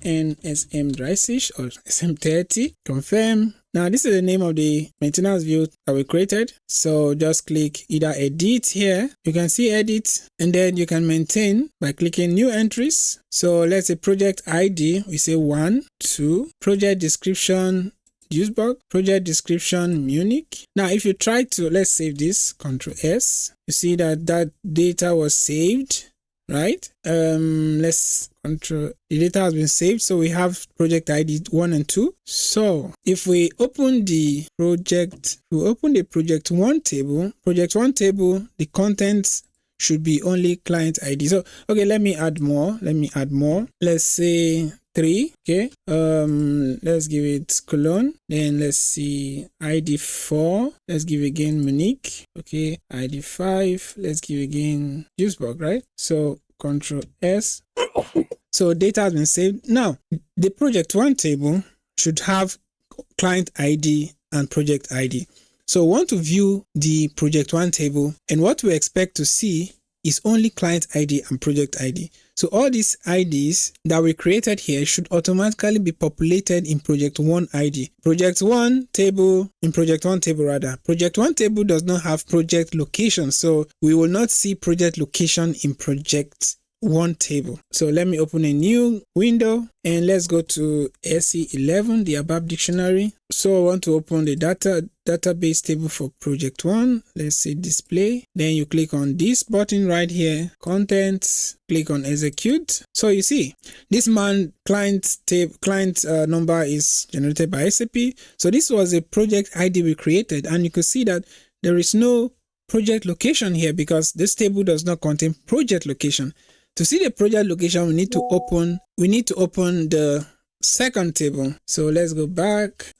\n SM-ish or SM30, confirm. Now this is the name of the maintenance view that we created. So just click either edit here. You can see edit, and then you can maintain by clicking new entries. So let's say project ID, we say 1, 2, project description, Duisburg, project description Munich. Now if you try to, let's save this, Control S, you see that data was saved, right? Let's control, the data has been saved. So we have project ID 1 and 2. So if we open the project, project 1 table, the contents should be only client ID. So okay, let me add more. Let's say 3. Okay, let's give it Cologne. Then let's see ID 4. Let's give again Munich. Okay, ID 5. Let's give again Duisburg, right? So Control S. So data has been saved. Now the project 1 table should have client ID and project ID. So we want to view the project 1 table, and what we expect to see is only client ID and project ID. So all these IDs that we created here should automatically be populated in project 1 ID. Project 1 table does not have project location, so we will not see project location in project 1 table. So let me open a new window and let's go to SE11, the ABAP Dictionary. So I want to open the database table for project 1. Let's say display. Then you click on this button right here, contents, click on execute. So you see this client number is generated by SAP. So this was a project ID we created, and you can see that there is no project location here because this table does not contain project location. To see the project location, we need to open the second table. So let's go back.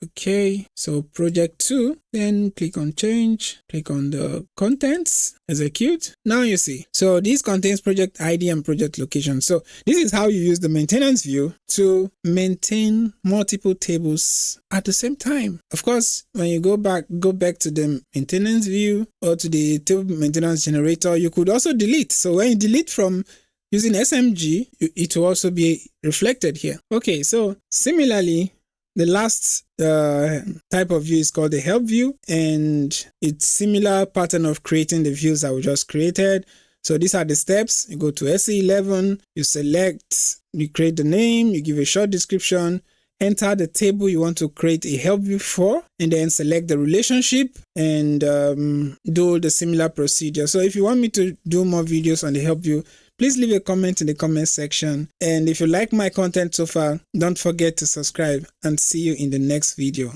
Okay, so project 2, then click on change, click on the contents, execute. Now you see, so this contains project ID and project location. So this is how you use the maintenance view to maintain multiple tables at the same time. Of course, when you go back to the maintenance view or to the table maintenance generator, you could also delete. So when you delete from using SMG, it will also be reflected here. Okay, so similarly, the last type of view is called the help view, and it's similar pattern of creating the views that we just created. So these are the steps. You go to SE11, you select, you create the name, you give a short description, enter the table you want to create a help view for, and then select the relationship and do the similar procedure. So if you want me to do more videos on the help view, please leave a comment in the comment section. And if you like my content so far, don't forget to subscribe, and see you in the next video.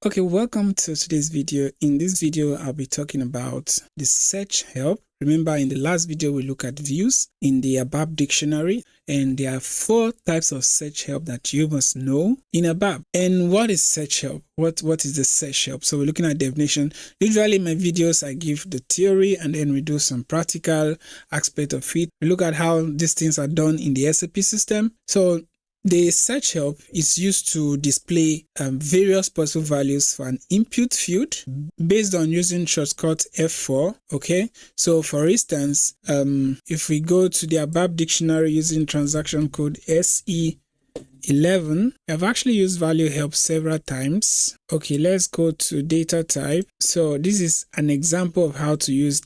Okay, welcome to today's video. In this video, I'll be talking about the search help. Remember, in the last video, we looked at views in the ABAP dictionary, and there are 4 types of search help that you must know in ABAP. And what is search help? What is the search help? So we're looking at definition. Usually in my videos, I give the theory and then we do some practical aspect of it. We look at how these things are done in the SAP system. So the search help is used to display various possible values for an input field based on using shortcut F4. Okay, so for instance, if we go to the ABAP dictionary using transaction code SE11, I've actually used value help several times. Okay, let's go to data type. So this is an example of how to use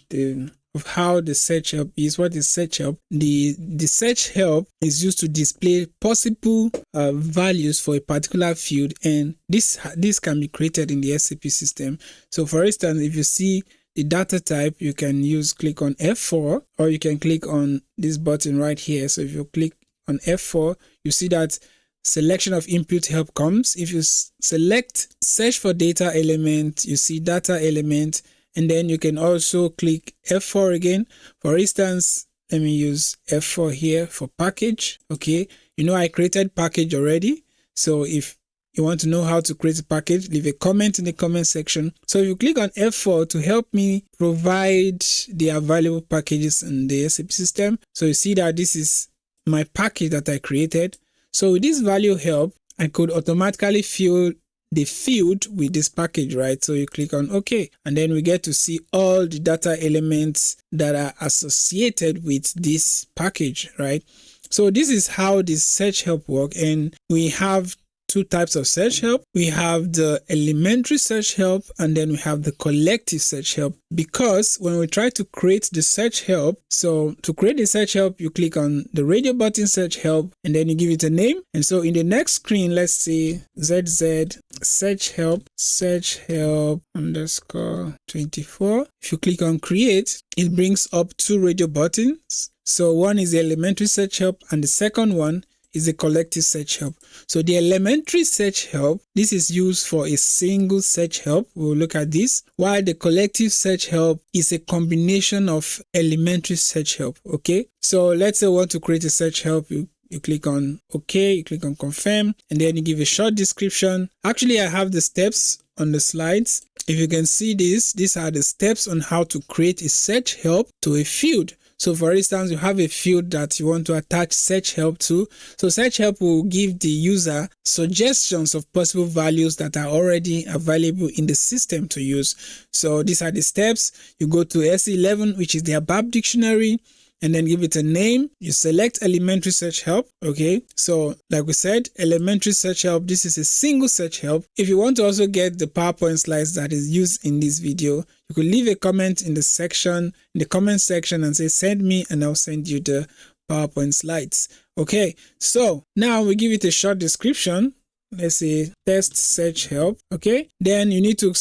how the search help is. What is search help? The search help is used to display possible values for a particular field, and this can be created in the SAP system. So for instance, if you see the data type, you can click on F4, or you can click on this button right here. So if you click on F4, you see that selection of input help comes. If you select search for data element, you see data element. And then you can also click F4 again. For instance, let me use F4 here for package. Okay, I created package already. So if you want to know how to create a package, leave a comment in the comment section. So if you click on F4 to help me provide the available packages in the SAP system. So you see that this is my package that I created. So with this value help, I could automatically fill the field with this package, right? So you click on OK, and then we get to see all the data elements that are associated with this package, right? So this is how this search help work, and we have 2 types of search help. We have the elementary search help, and then we have the collective search help. Because when we try to create the search help, so to create the search help, you click on the radio button search help, and then you give it a name. And so in the next screen, let's see ZZ search help _24. If you click on create, it brings up 2 radio buttons. So one is the elementary search help, and the second one is a collective search help. So the elementary search help, this is used for a single search help. We'll look at this. While the collective search help is a combination of elementary search help. Okay, so let's say we want to create a search help. You click on OK, you click on confirm, and then you give a short description. Actually, I have the steps on the slides. If you can see these are the steps on how to create a search help to a field. So for instance, you have a field that you want to attach search help to. So search help will give the user suggestions of possible values that are already available in the system to use. So these are the steps. You go to S11, which is the ABAP dictionary, and then give it a name. You select elementary search help. Okay, so like we said, elementary search help, this is a single search help. If you want to also get the PowerPoint slides that is used in this video, you could leave a comment in the comment section and say send me, and I'll send you the PowerPoint slides. Okay, so now we give it a short description. Let's say test search help. Okay, then you need to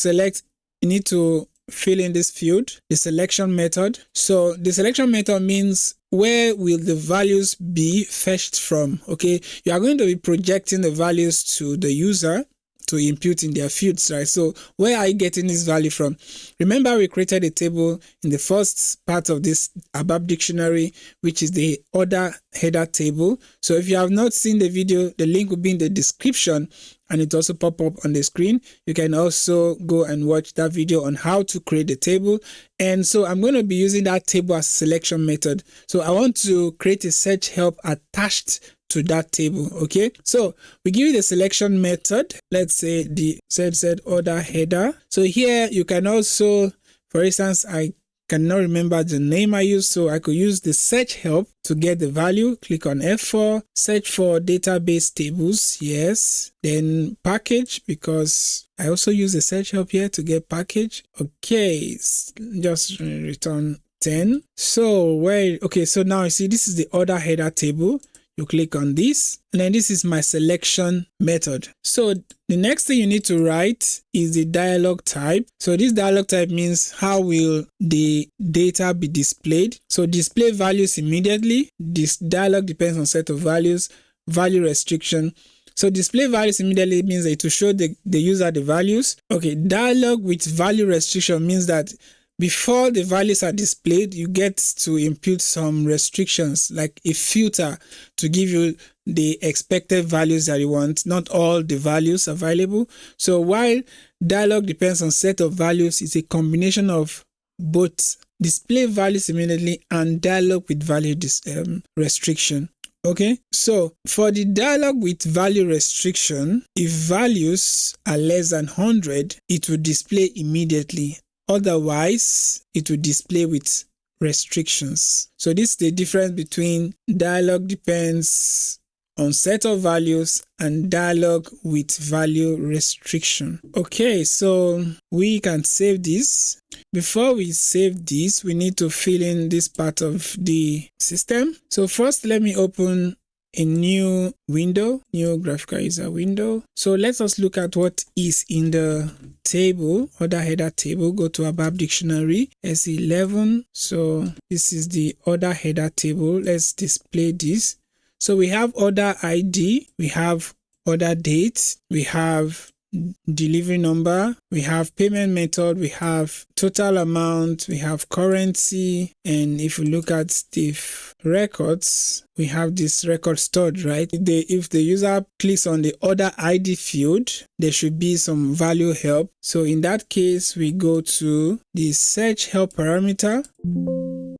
fill in this field, the selection method. So the selection method means where will the values be fetched from. Okay, you are going to be projecting the values to the user to input in their fields, right? So where are you getting this value from? Remember, we created a table in the first part of this ABAP dictionary, which is the order header table. So if you have not seen the video, the link will be in the description, and it also pop up on the screen. You can also go and watch that video on how to create the table. And so I'm going to be using that table as a selection method. So I want to create a search help attached to that table. Okay, so we give you the selection method. Let's say the ZZ order header. So here you can also, for instance, I cannot remember the name I used, so I could use the search help to get the value. Click on F4, search for database tables, yes. Then package, because I also use the search help here to get package. Okay, just return 10. So so now you see this is the order header table. You click on this, and then this is my selection method. So the next thing you need to write is the dialog type. So this dialog type means how will the data be displayed. So display values immediately. This dialog depends on set of values, value restriction. So display values immediately means that it will show the user the values. Okay, dialog with value restriction means that before the values are displayed, you get to input some restrictions like a filter to give you the expected values that you want. Not all the values available. So while dialog depends on set of values, it's a combination of both display values immediately and dialog with value restriction. Okay, so for the dialog with value restriction, if values are less than 100, it will display immediately. Otherwise, it will display with restrictions. So this is the difference between dialog depends on set of values and dialog with value restriction. Okay, so we can save this. Before we save this, we need to fill in this part of the system. So first, let me open a new window, new graphical user window. So let us look at what is in the table, order header table. Go to ABAP Dictionary, S11. So this is the order header table. Let's display this. So we have order ID, we have order date, we have delivery number, we have payment method, we have total amount, we have currency, and if you look at the records, we have this record stored, right? If the user clicks on the order ID field, there should be some value help. So in that case, we go to the search help parameter.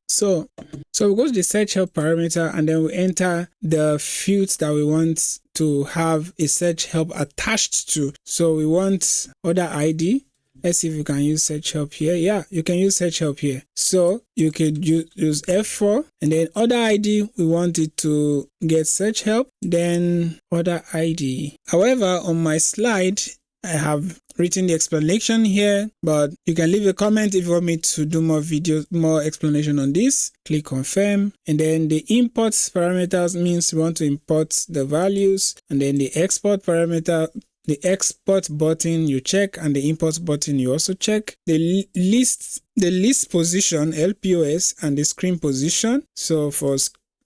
So we go to the search help parameter and then we enter the fields that we want to have a search help attached to. So we want order ID. Let's see if you can use search help here. Yeah, you can use search help here. So you could use F4 and then order ID. We want it to get search help, then order ID. However, on my slide, I have written the explanation here, but you can leave a comment if you want me to do more explanation on this. Click confirm, and then the import parameters means we want to import the values, and then the export parameter, the export button you check, and the import button you also check. The list position, LPOS, and the screen position. So for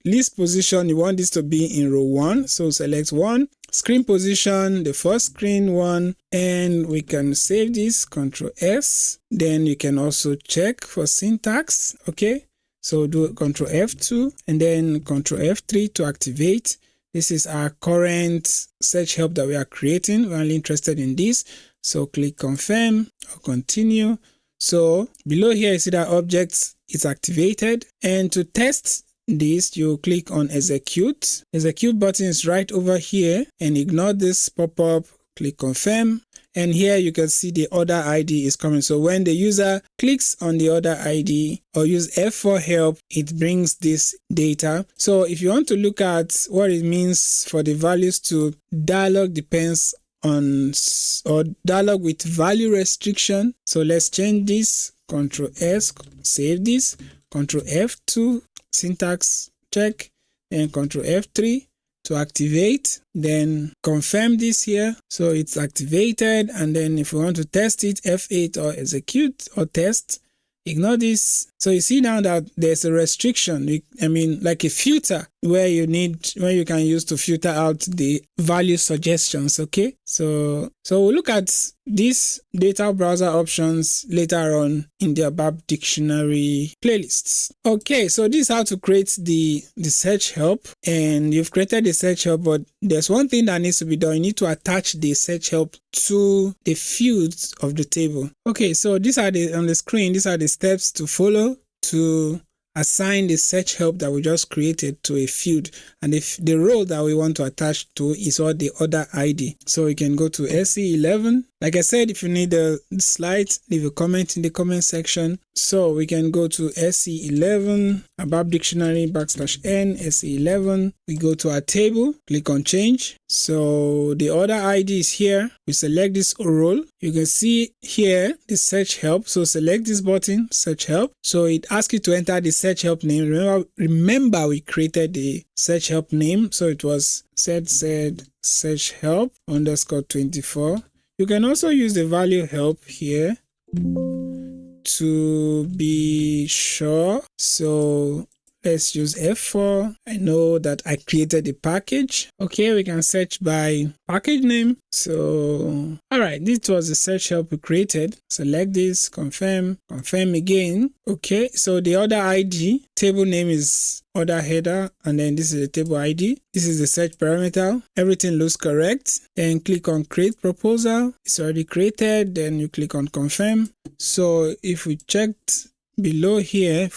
list position, you want this to be in row 1, so select 1. Screen position, the first screen one, and we can save this, Ctrl S. Then you can also check for syntax. Okay, so do Ctrl F2 and then Ctrl F3 to activate. This is our current search help that we are creating. We're only interested in this, so click confirm or continue. So below here you see that object is activated, and to test this, you click on execute. Execute button is right over here, and ignore this pop-up. Click confirm, and here you can see the order ID is coming. So when the user clicks on the order ID or use F4 help, it brings this data. So if you want to look at what it means for the values to dialog depends on or dialog with value restriction. So let's change this. Ctrl S, save this. Ctrl F2, syntax check, and Ctrl F3 to activate. Then confirm this here, so it's activated. And then if we want to test it, F8 or execute or test. Ignore this. So you see now that there's a restriction. Like a filter where you can use to filter out the value suggestions. Okay, so we'll look at these data browser options later on in the ABAP Dictionary playlists. Okay, so this is how to create the search help, and you've created the search help, but there's one thing that needs to be done. You need to attach the search help to the fields of the table. Okay, so on the screen, these are the steps to follow to assign the search help that we just created to a field, and if the row that we want to attach to is what the order ID. So we can go to SE11. Like I said, if you need the slide, leave a comment in the comment section. So we can go to SE11, ABAP Dictionary \n, SE11. We go to our table, click on change. So the order ID is here. We select this role. You can see here the search help. So select this button, search help. So it asks you to enter the search help name. Remember we created the search help name. So it was search help _24. You can also use the value help here to be sure. So let's use F4. I know that I created the package. Okay, we can search by package name. So, all right, this was the search help we created. Select this, confirm again. Okay, so the order ID, table name is order header, and then this is the table ID. This is the search parameter. Everything looks correct. Then click on create proposal. It's already created. Then you click on confirm. So if we checked below here,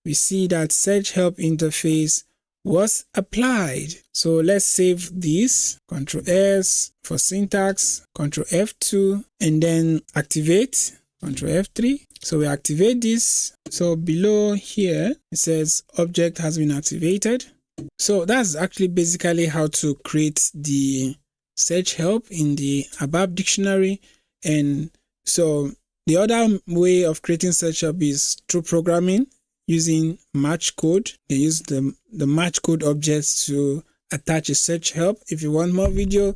we see that search help interface was applied. So let's save this. Ctrl S for syntax, Ctrl F2, and then activate. Ctrl F3. So we activate this. So below here, it says object has been activated. So that's actually basically how to create the search help in the ABAP dictionary. And so the other way of creating search help is through programming using match code. You use the match code objects to attach a search help. If you want more video,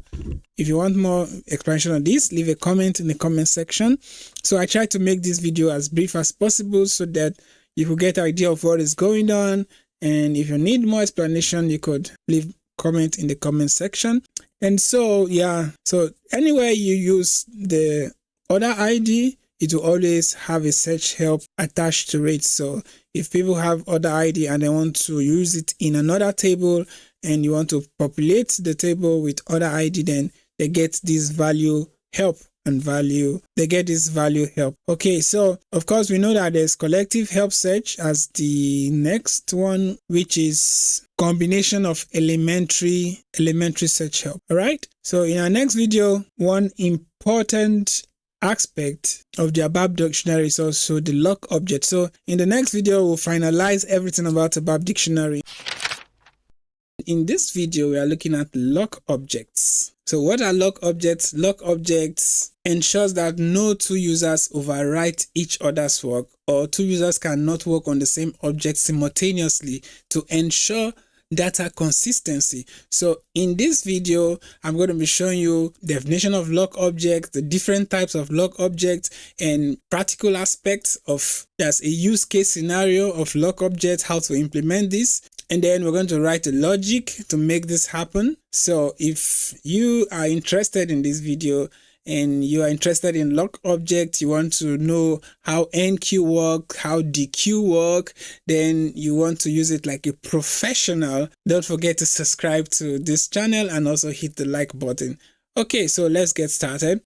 if you want more explanation on this, leave a comment in the comment section. So I try to make this video as brief as possible so that you could get an idea of what is going on. And if you need more explanation, you could leave comment in the comment section. And so, yeah, so anywhere you use the order ID, it will always have a search help attached to it. So if people have order ID and they want to use it in another table and you want to populate the table with order ID, then they get this value help and they get this value help. Okay, so of course we know that there's collective help search as the next one, which is combination of elementary search help. All right, so in our next video, one important aspect of the ABAP dictionary is also the lock object. So in the next video, we'll finalize everything about ABAP dictionary. In this video, we are looking at lock objects. So what are lock objects? Lock objects ensures that no two users overwrite each other's work, or two users cannot work on the same object simultaneously to ensure data consistency. So in this video, I'm going to be showing you definition of lock objects, the different types of lock objects, and practical aspects of there's a use case scenario of lock objects, how to implement this. And then we're going to write a logic to make this happen. So if you are interested in this video and you are interested in lock objects, you want to know how NQ work, how DQ work, then you want to use it like a professional, don't forget to subscribe to this channel and also hit the like button. Okay, so let's get started.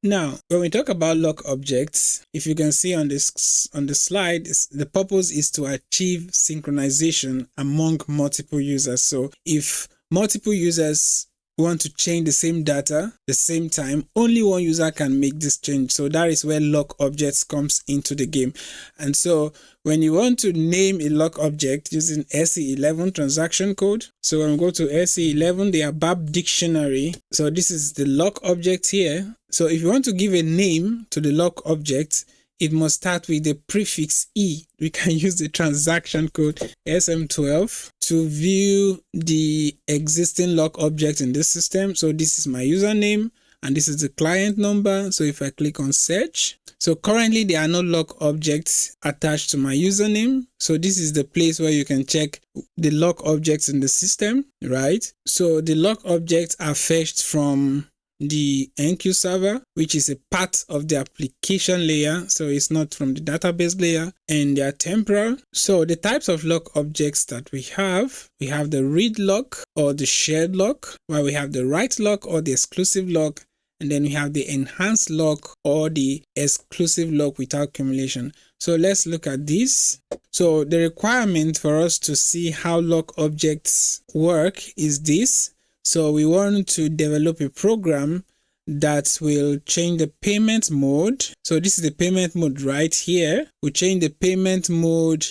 Now, when we talk about lock objects, if you can see on the slide, the purpose is to achieve synchronization among multiple users. So if multiple users want to change the same data the same time, only one user can make this change. So that is where lock objects comes into the game. And so when you want to name a lock object using SE11 transaction code, so when we go to SE11, the ABAP dictionary, so this is the lock object here. So if you want to give a name to the lock object, it must start with the prefix E. We can use the transaction code SM12 to view the existing lock object in this system. So this is my username and this is the client number. So if I click on search, so currently there are no lock objects attached to my username. So this is the place where you can check the lock objects in the system, right? So the lock objects are fetched from the NQ server, which is a part of the application layer, so it's not from the database layer, and they are temporal. So the types of lock objects that we have the read lock or the shared lock, while we have the write lock or the exclusive lock, and then we have the enhanced lock or the exclusive lock without accumulation. So let's look at this. So the requirement for us to see how lock objects work is this. So we want to develop a program that will change the payment mode. So this is the payment mode right here. We change the payment mode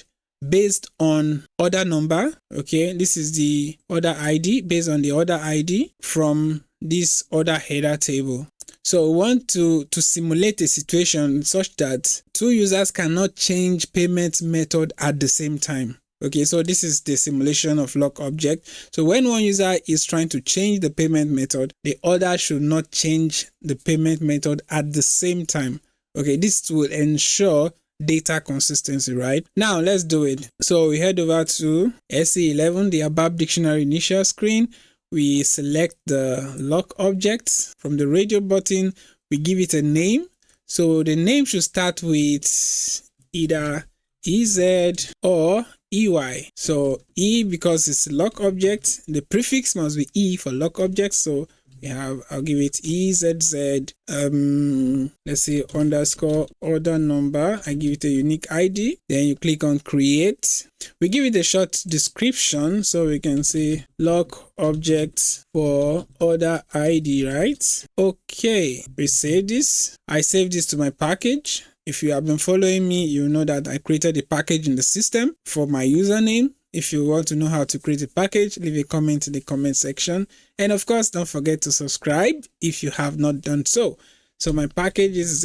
based on order number. Okay, this is the order ID, based on the order ID from this order header table. So we want to simulate a situation such that two users cannot change payment method at the same time. Okay, so this is the simulation of lock object. So when one user is trying to change the payment method, the other should not change the payment method at the same time. Okay, this will ensure data consistency, right? Now let's do it. So we head over to SE11, the ABAP Dictionary initial screen. We select the lock object from the radio button. We give it a name. So the name should start with either EZ or EY. So E because it's a lock object. The prefix must be E for lock object. So we have, I'll give it EZZ, let's say underscore order number. I give it a unique ID. Then you click on create. We give it a short description. So we can say lock object for order ID, right? Okay, we save this. I save this to my package. If you have been following me, you know that I created a package in the system for my username. If you want to know how to create a package, leave a comment in the comment section. And of course, don't forget to subscribe if you have not done so. So my package is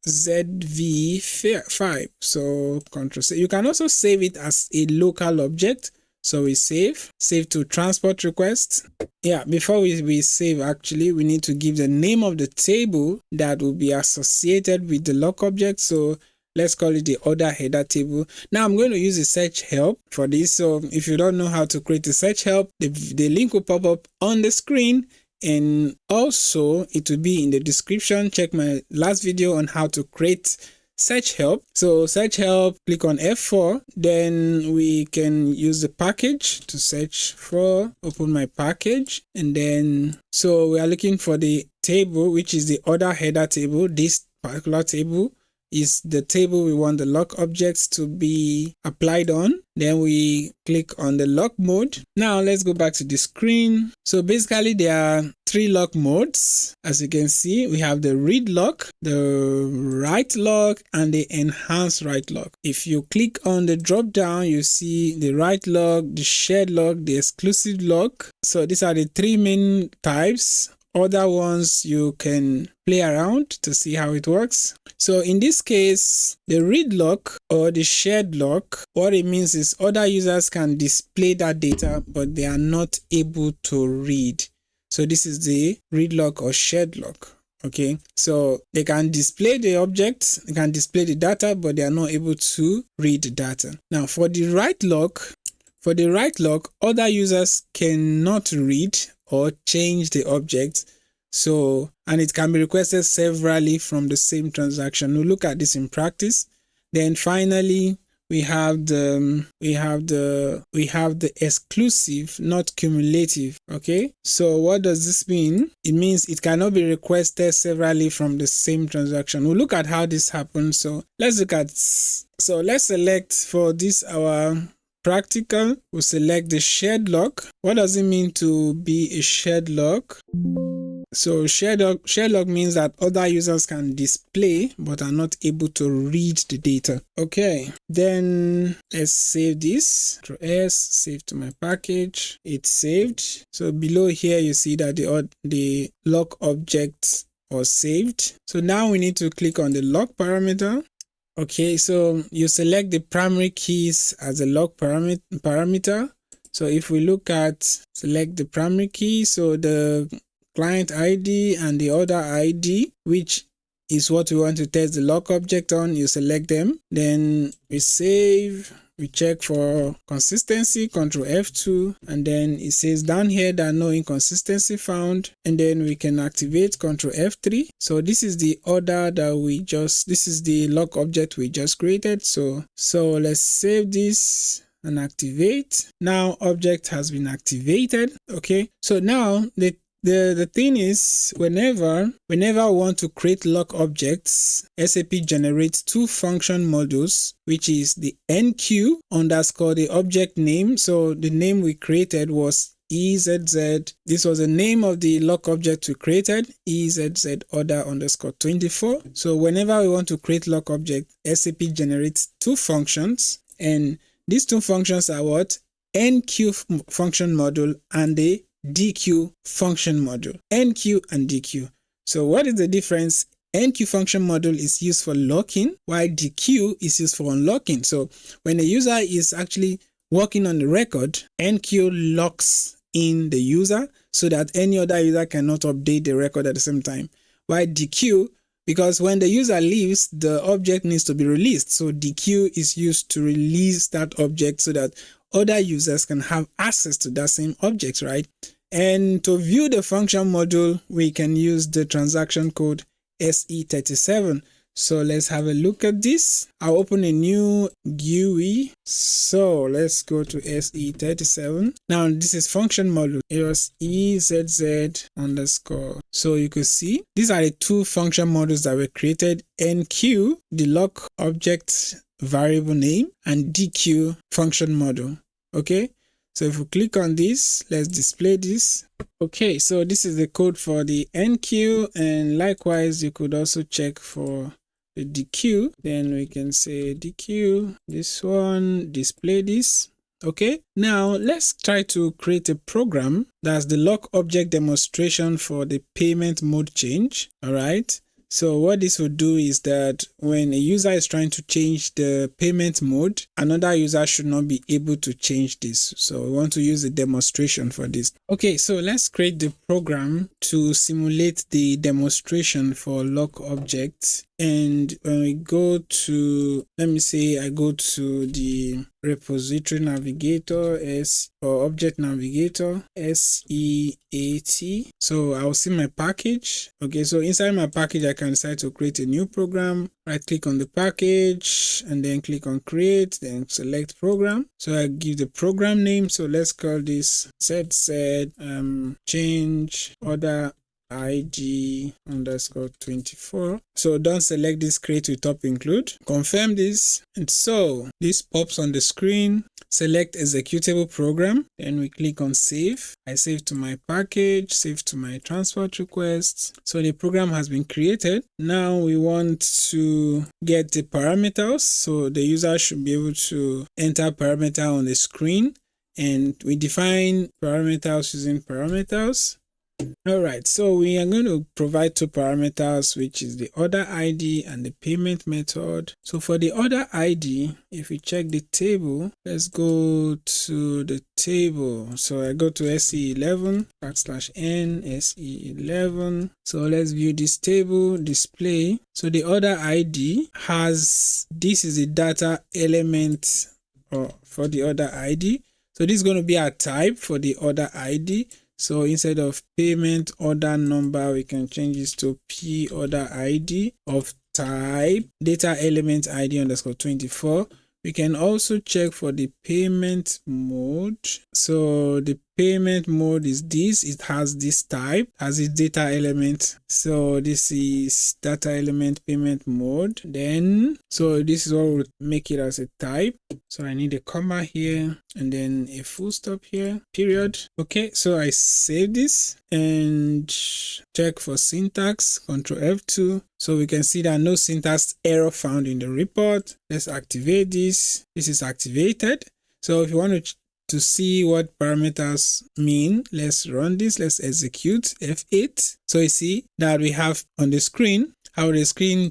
ZV5. So Control C. You can also save it as a local object. So we save to transport request. Yeah, before we save, actually, we need to give the name of the table that will be associated with the lock object. So let's call it the order header table. Now I'm going to use a search help for this. So if you don't know how to create a search help, the link will pop up on the screen. And also it will be in the description. Check my last video on how to create search help. So search help, click on F4, then we can use the package to search for, open my package, and then so we are looking for the table, which is the order header table. This particular table is the table we want the lock objects to be applied on. Then we click on the lock mode. Now let's go back to the screen. So basically there are three lock modes. As you can see, we have the read lock, the write lock, and the enhanced write lock. If you click on the drop down, you see the write lock, the shared lock, the exclusive lock. So these are the three main types. Other ones you can play around to see how it works. So in this case, the read lock or the shared lock, what it means is other users can display that data, but they are not able to read. So this is the read lock or shared lock. Okay, so they can display the objects, they can display the data, but they are not able to read the data. Now for the write lock, other users cannot read or change the object. So, and it can be requested severally from the same transaction. We'll look at this in practice. Then finally, we have the exclusive, not cumulative. Okay, so what does this mean? It means it cannot be requested severally from the same transaction. We'll look at how this happens. So let's select for this our practical. We'll select the shared lock. What does it mean to be a shared lock? So shared lock means that other users can display but are not able to read the data. Okay, then let's save this. Ctrl S, save to my package. It's saved. So below here you see that the lock object was saved. So now we need to click on the lock parameter. Okay, so you select the primary keys as a lock parameter. So if we look at select the primary key, so the client ID and the order ID, which is what we want to test the lock object on, you select them. Then we save, we check for consistency, Ctrl F2, and then it says down here that no inconsistency found, and then we can activate Ctrl F3. So this is the order that this is the lock object we just created. So let's save this and activate. Now object has been activated. Okay, so now the thing is, whenever we want to create lock objects, SAP generates two function modules, which is the enqueue underscore the object name. So the name we created was EZZ. This was the name of the lock object we created, EZZ order underscore 24. So whenever we want to create lock object, SAP generates two functions, and these two functions are what? NQ function module and the DQ function module. NQ and DQ. So what is the difference? NQ function module is used for locking, while DQ is used for unlocking. So when a user is actually working on the record, NQ locks in the user so that any other user cannot update the record at the same time. While DQ, because when the user leaves, the object needs to be released. So DQ is used to release that object so that other users can have access to that same object, right? And to view the function module, we can use the transaction code SE37. So let's have a look at this. I'll open a new GUI. So let's go to SE37. Now this is function module. It was EZZ underscore. So you could see these are the two function modules that were created. NQ, the lock object variable name, and DQ function module. Okay. So if we click on this, let's display this. Okay, so this is the code for the NQ, and likewise you could also check for the DQ. Then we can say DQ, this one, display this. Okay, now let's try to create a program that's the lock object demonstration for the payment mode change. All right. So what this will do is that when a user is trying to change the payment mode, another user should not be able to change this. So we want to use a demonstration for this. Okay, so let's create the program to simulate the demonstration for lock objects. And when we go to, let me say I go to the repository navigator or object navigator, SEAT. So I'll see my package. Okay, so inside my package, I can decide to create a new program. Right click on the package and then click on create, then select program. So I give the program name. So let's call this ZZ change order ID underscore 24. So don't select this create with top include. Confirm this. And so this pops on the screen. Select executable program. Then we click on save. I save to my package, save to my transport requests. So the program has been created. Now we want to get the parameters. So the user should be able to enter parameter on the screen. And we define parameters using parameters. All right, so we are going to provide two parameters, which is the order ID and the payment method. So for the order ID, if we check the table, let's go to the table. So I go to SE11 /n SE11. So let's view this table display. So the order ID has, this is the data element for the order ID. So this is going to be our type for the order ID. So instead of payment order number, we can change this to P order ID of type data element ID underscore 24. We can also check for the payment mode. So the payment mode is this. It has this type, has its data element. So this is data element payment mode. Then, so this is what will make it as a type. So I need a comma here and then a full stop here, period. Okay, so I save this and check for syntax, Ctrl F2. So we can see that no syntax error found in the report. Let's activate this. This is activated. So if you want to see what parameters mean, let's run this. Let's execute F8. So you see that we have on the screen,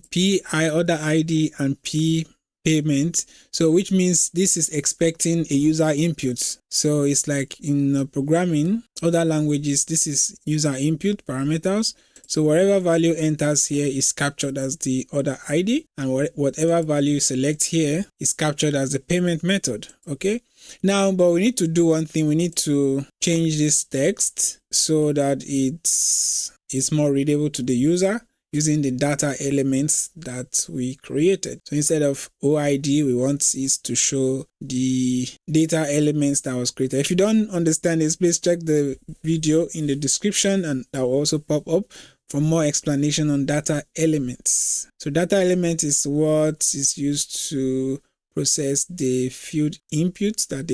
P order ID and P payment. So which means this is expecting a user input. So it's like in programming, other languages, this is user input parameters. So whatever value enters here is captured as the order ID, and whatever value you select here is captured as the payment method. Okay. Now, but we need to do one thing. We need to change this text so that it's more readable to the user using the data elements that we created. So instead of OID, we want it to show the data elements that was created. If you don't understand this, please check the video in the description and that will also pop up for more explanation on data elements. So data element is what is used to process the field inputs that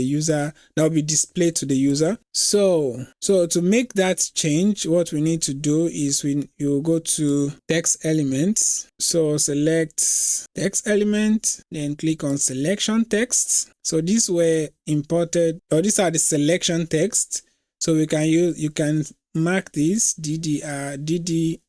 will be displayed to the user. So to make that change, what we need to do is you go to text elements. So select text element, then click on selection text. So these were imported, or these are the selection text. So you can mark this DDIC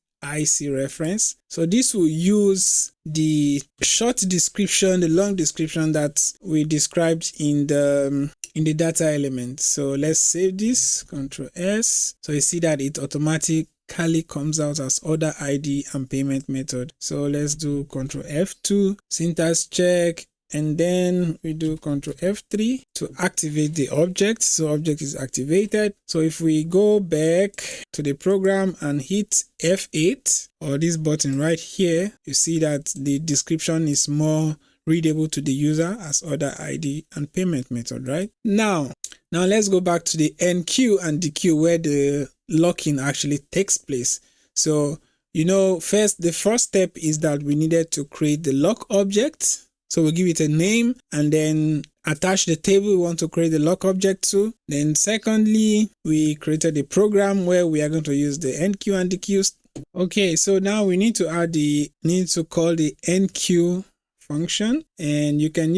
reference. So this will use the short description, the long description that we described in the data element. So let's save this, Ctrl S. So you see that it automatically comes out as order ID and payment method. So let's do Ctrl F2, syntax check, and then we do Ctrl F3 to activate the object. So object is activated. So if we go back to the program and hit F8 or this button right here, you see that the description is more readable to the user as order ID and payment method, right? Now let's go back to the enqueue and dequeue where the locking actually takes place. So, the first step is that we needed to create the lock object. So we'll give it a name and then attach the table we want to create the lock object to. Then secondly, we created a program where we are going to use the enqueue and dequeue. Okay, so now we need to call the enqueue function, and you can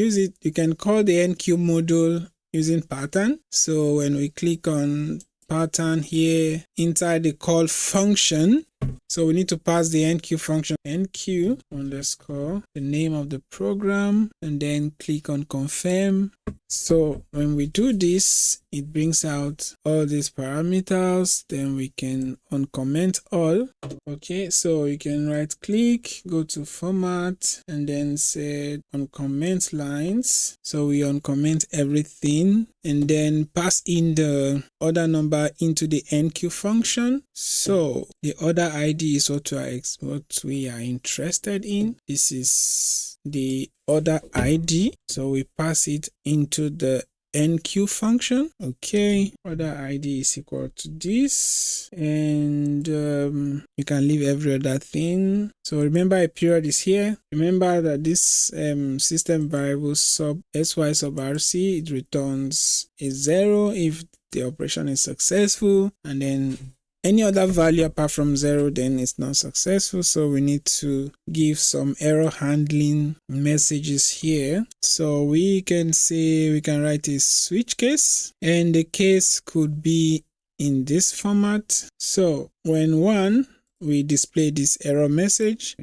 call the enqueue module using pattern. So when we click on pattern here inside the call function, so we need to pass the enqueue function, enqueue underscore the name of the program, and then click on confirm. So when we do this, it brings out all these parameters. Then we can uncomment all. Okay, so you can right click, go to format, and then say uncomment lines. So we uncomment everything and then pass in the order number into the enqueue function. So the order ID is what we are interested in. This is the order ID. So we pass it into the enqueue function. Okay, order ID is equal to this, and you can leave every other thing. So remember, a period is here. Remember that this system variable sub sy sub rc, it returns a 0 if the operation is successful, and then any other value apart from 0, then it's not successful. So we need to give some error handling messages here. So we can write a switch case, and the case could be in this format. So when 1, we display this error message.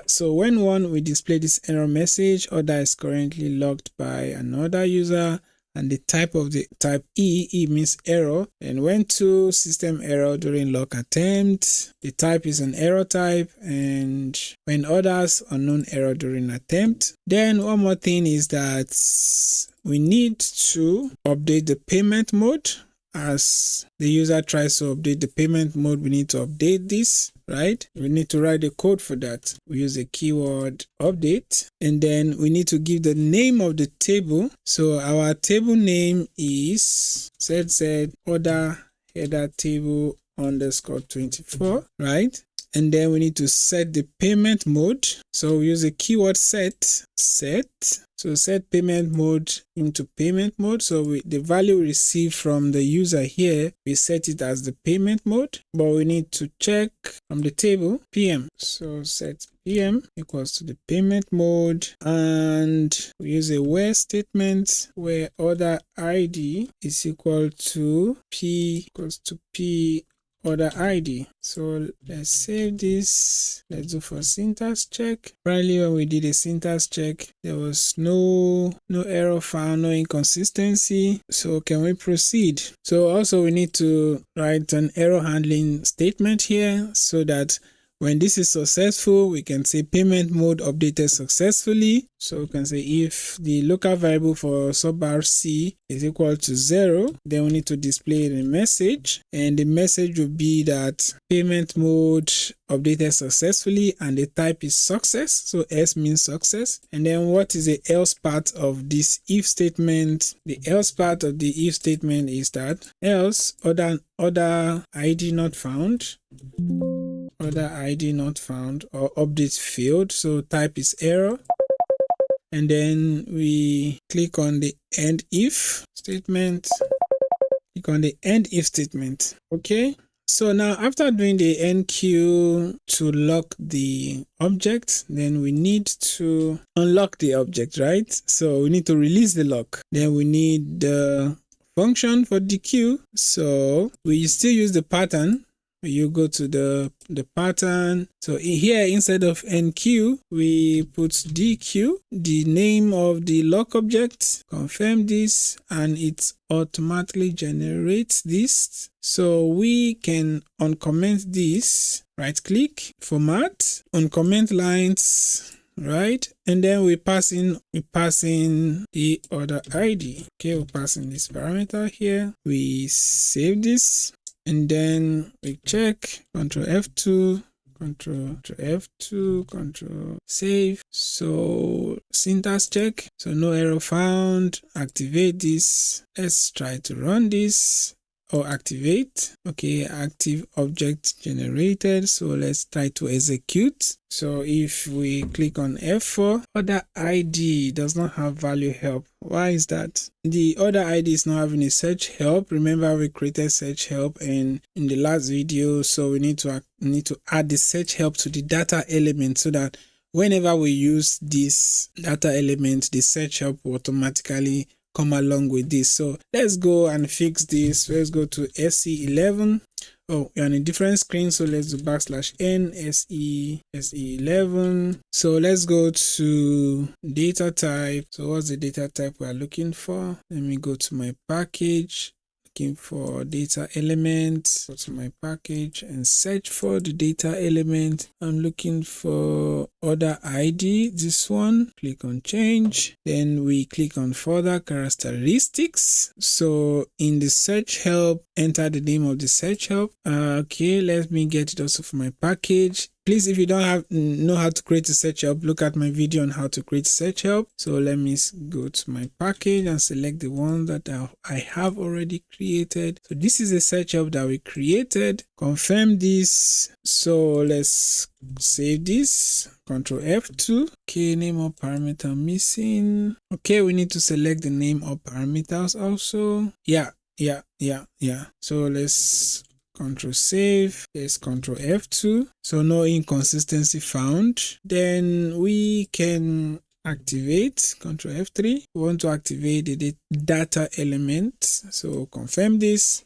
So when 1, we display this error message, order is currently locked by another user, and the type of the type E means error. And when 2, system error during lock attempt, the type is an error type, and when others, unknown error during attempt. Then one more thing is that we need to update the payment mode. As the user tries to update the payment mode, we need to update this, right? We need to write the code for that. We use the keyword update, and then we need to give the name of the table. So our table name is ZZ order header table underscore 24, right? And then we need to set the payment mode. So we use the keyword set. So set payment mode into payment mode. So the value we receive from the user here, we set it as the payment mode, but we need to check from the table PM. So set PM equals to the payment mode, and we use a where statement where order ID is equal to P order ID. So let's save this. Let's do for syntax check. Apparently when we did a syntax check, there was no error found, no inconsistency. So can we proceed? So also we need to write an error handling statement here so that when this is successful, we can say payment mode updated successfully. So we can say if the local variable for sub rc is equal to 0, then we need to display the message, and the message will be that payment mode updated successfully and the type is success. So S means success. And then what is the else part of this if statement? The else part of the if statement is that else order ID not found. Order ID not found or update failed. So type is error. and then we click on the end if statement. Click on the end if statement. Okay. So now after doing the enqueue to lock the object, then we need to unlock the object, right? So we need to release the lock. Then we need the function for the queue. So we still use the pattern. You go to the pattern. So here, instead of enqueue, we put dq, the name of the lock object, confirm this, and it automatically generates this. So we can uncomment this, right click, format, uncomment lines, right, and then we pass in the order ID. Okay, we pass in this parameter here, we save this, and then we check, Control F2, Control F2, Control save. So syntax check, so no error found. Activate this. Let's try to run this. Or activate. Okay, active object generated. So let's try to execute. So if we click on F4, order ID does not have value help. Why is that? The order ID is not having a search help. Remember, we created search help in the last video, so we need to add the search help to the data element so that whenever we use this data element, the search help will automatically come along with this. So let's go and fix this. Let's go to SE11. Oh, we're on a different screen, so let's do \n SE11. So let's go to data type. So what's the data type we're looking for? Let me go to my package, looking for data element. Go to my package and search for the data element. I'm looking for order ID, this one. Click on change, then we click on further characteristics. So in the search help, enter the name of the search help. Okay, let me get it also for my package. Please, if you don't know how to create a search help, look at my video on how to create search help. So let me go to my package and select the one that I have already created. So this is a search help that we created. Confirm this. So let's save this. Control F2. Okay, name or parameter missing. Okay, we need to select the name or parameters also. Yeah. So let's Control save. There's Control F2. So no inconsistency found. Then we can activate Control F3. We want to activate the data element. So confirm this.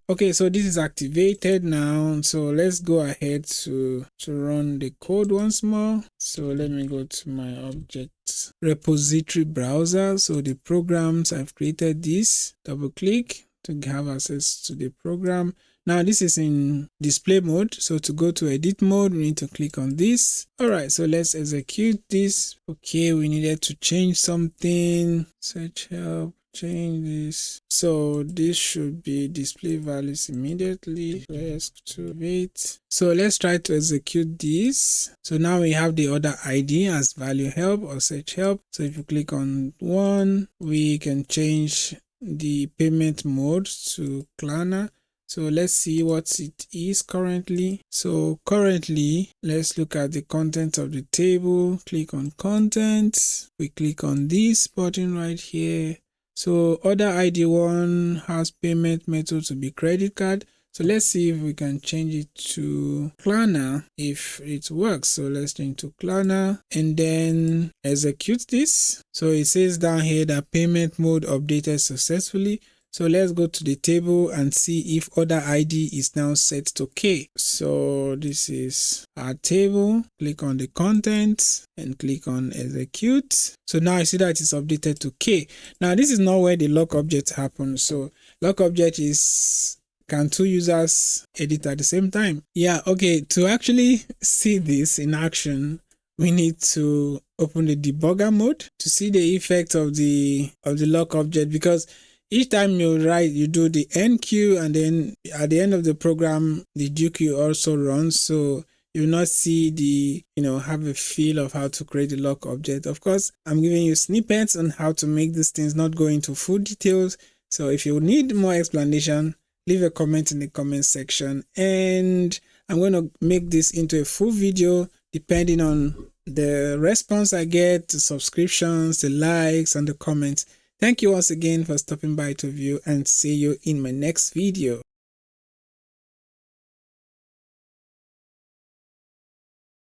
Okay, so this is activated now. So let's go ahead to run the code once more. So let me go to my object repository browser. So the programs, I've created this. Double click to have access to the program. Now this is in display mode. So to go to edit mode, we need to click on this. All right, so let's execute this. Okay, we needed to change something. Search help. Change this. So this should be display values immediately. Let's to wait. So let's try to execute this. So now we have the order ID as value help or search help. So if you click on one, we can change the payment mode to Klarna. So let's see what it is currently. So currently, let's look at the content of the table. Click on content. We click on this button right here. So order ID 1 has payment method to be credit card. So let's see if we can change it to Klarna if it works. So let's change to Klarna and then execute this. So it says down here that payment mode updated successfully. So let's go to the table and see if order ID is now set to K. So this is our table. Click on the content and click on execute. So now I see that it's updated to K. Now this is not where the lock object happens. So lock object is, can two users edit at the same time? Yeah, okay. To actually see this in action, we need to open the debugger mode to see the effect of the lock object, because each time you do the enqueue, and then at the end of the program, the do queue also runs. So you will not see the, have a feel of how to create a lock object. Of course, I'm giving you snippets on how to make these things, not go into full details. So if you need more explanation, leave a comment in the comment section. And I'm going to make this into a full video depending on the response I get, the subscriptions, the likes, and the comments. Thank you once again for stopping by to view, and see you in my next video.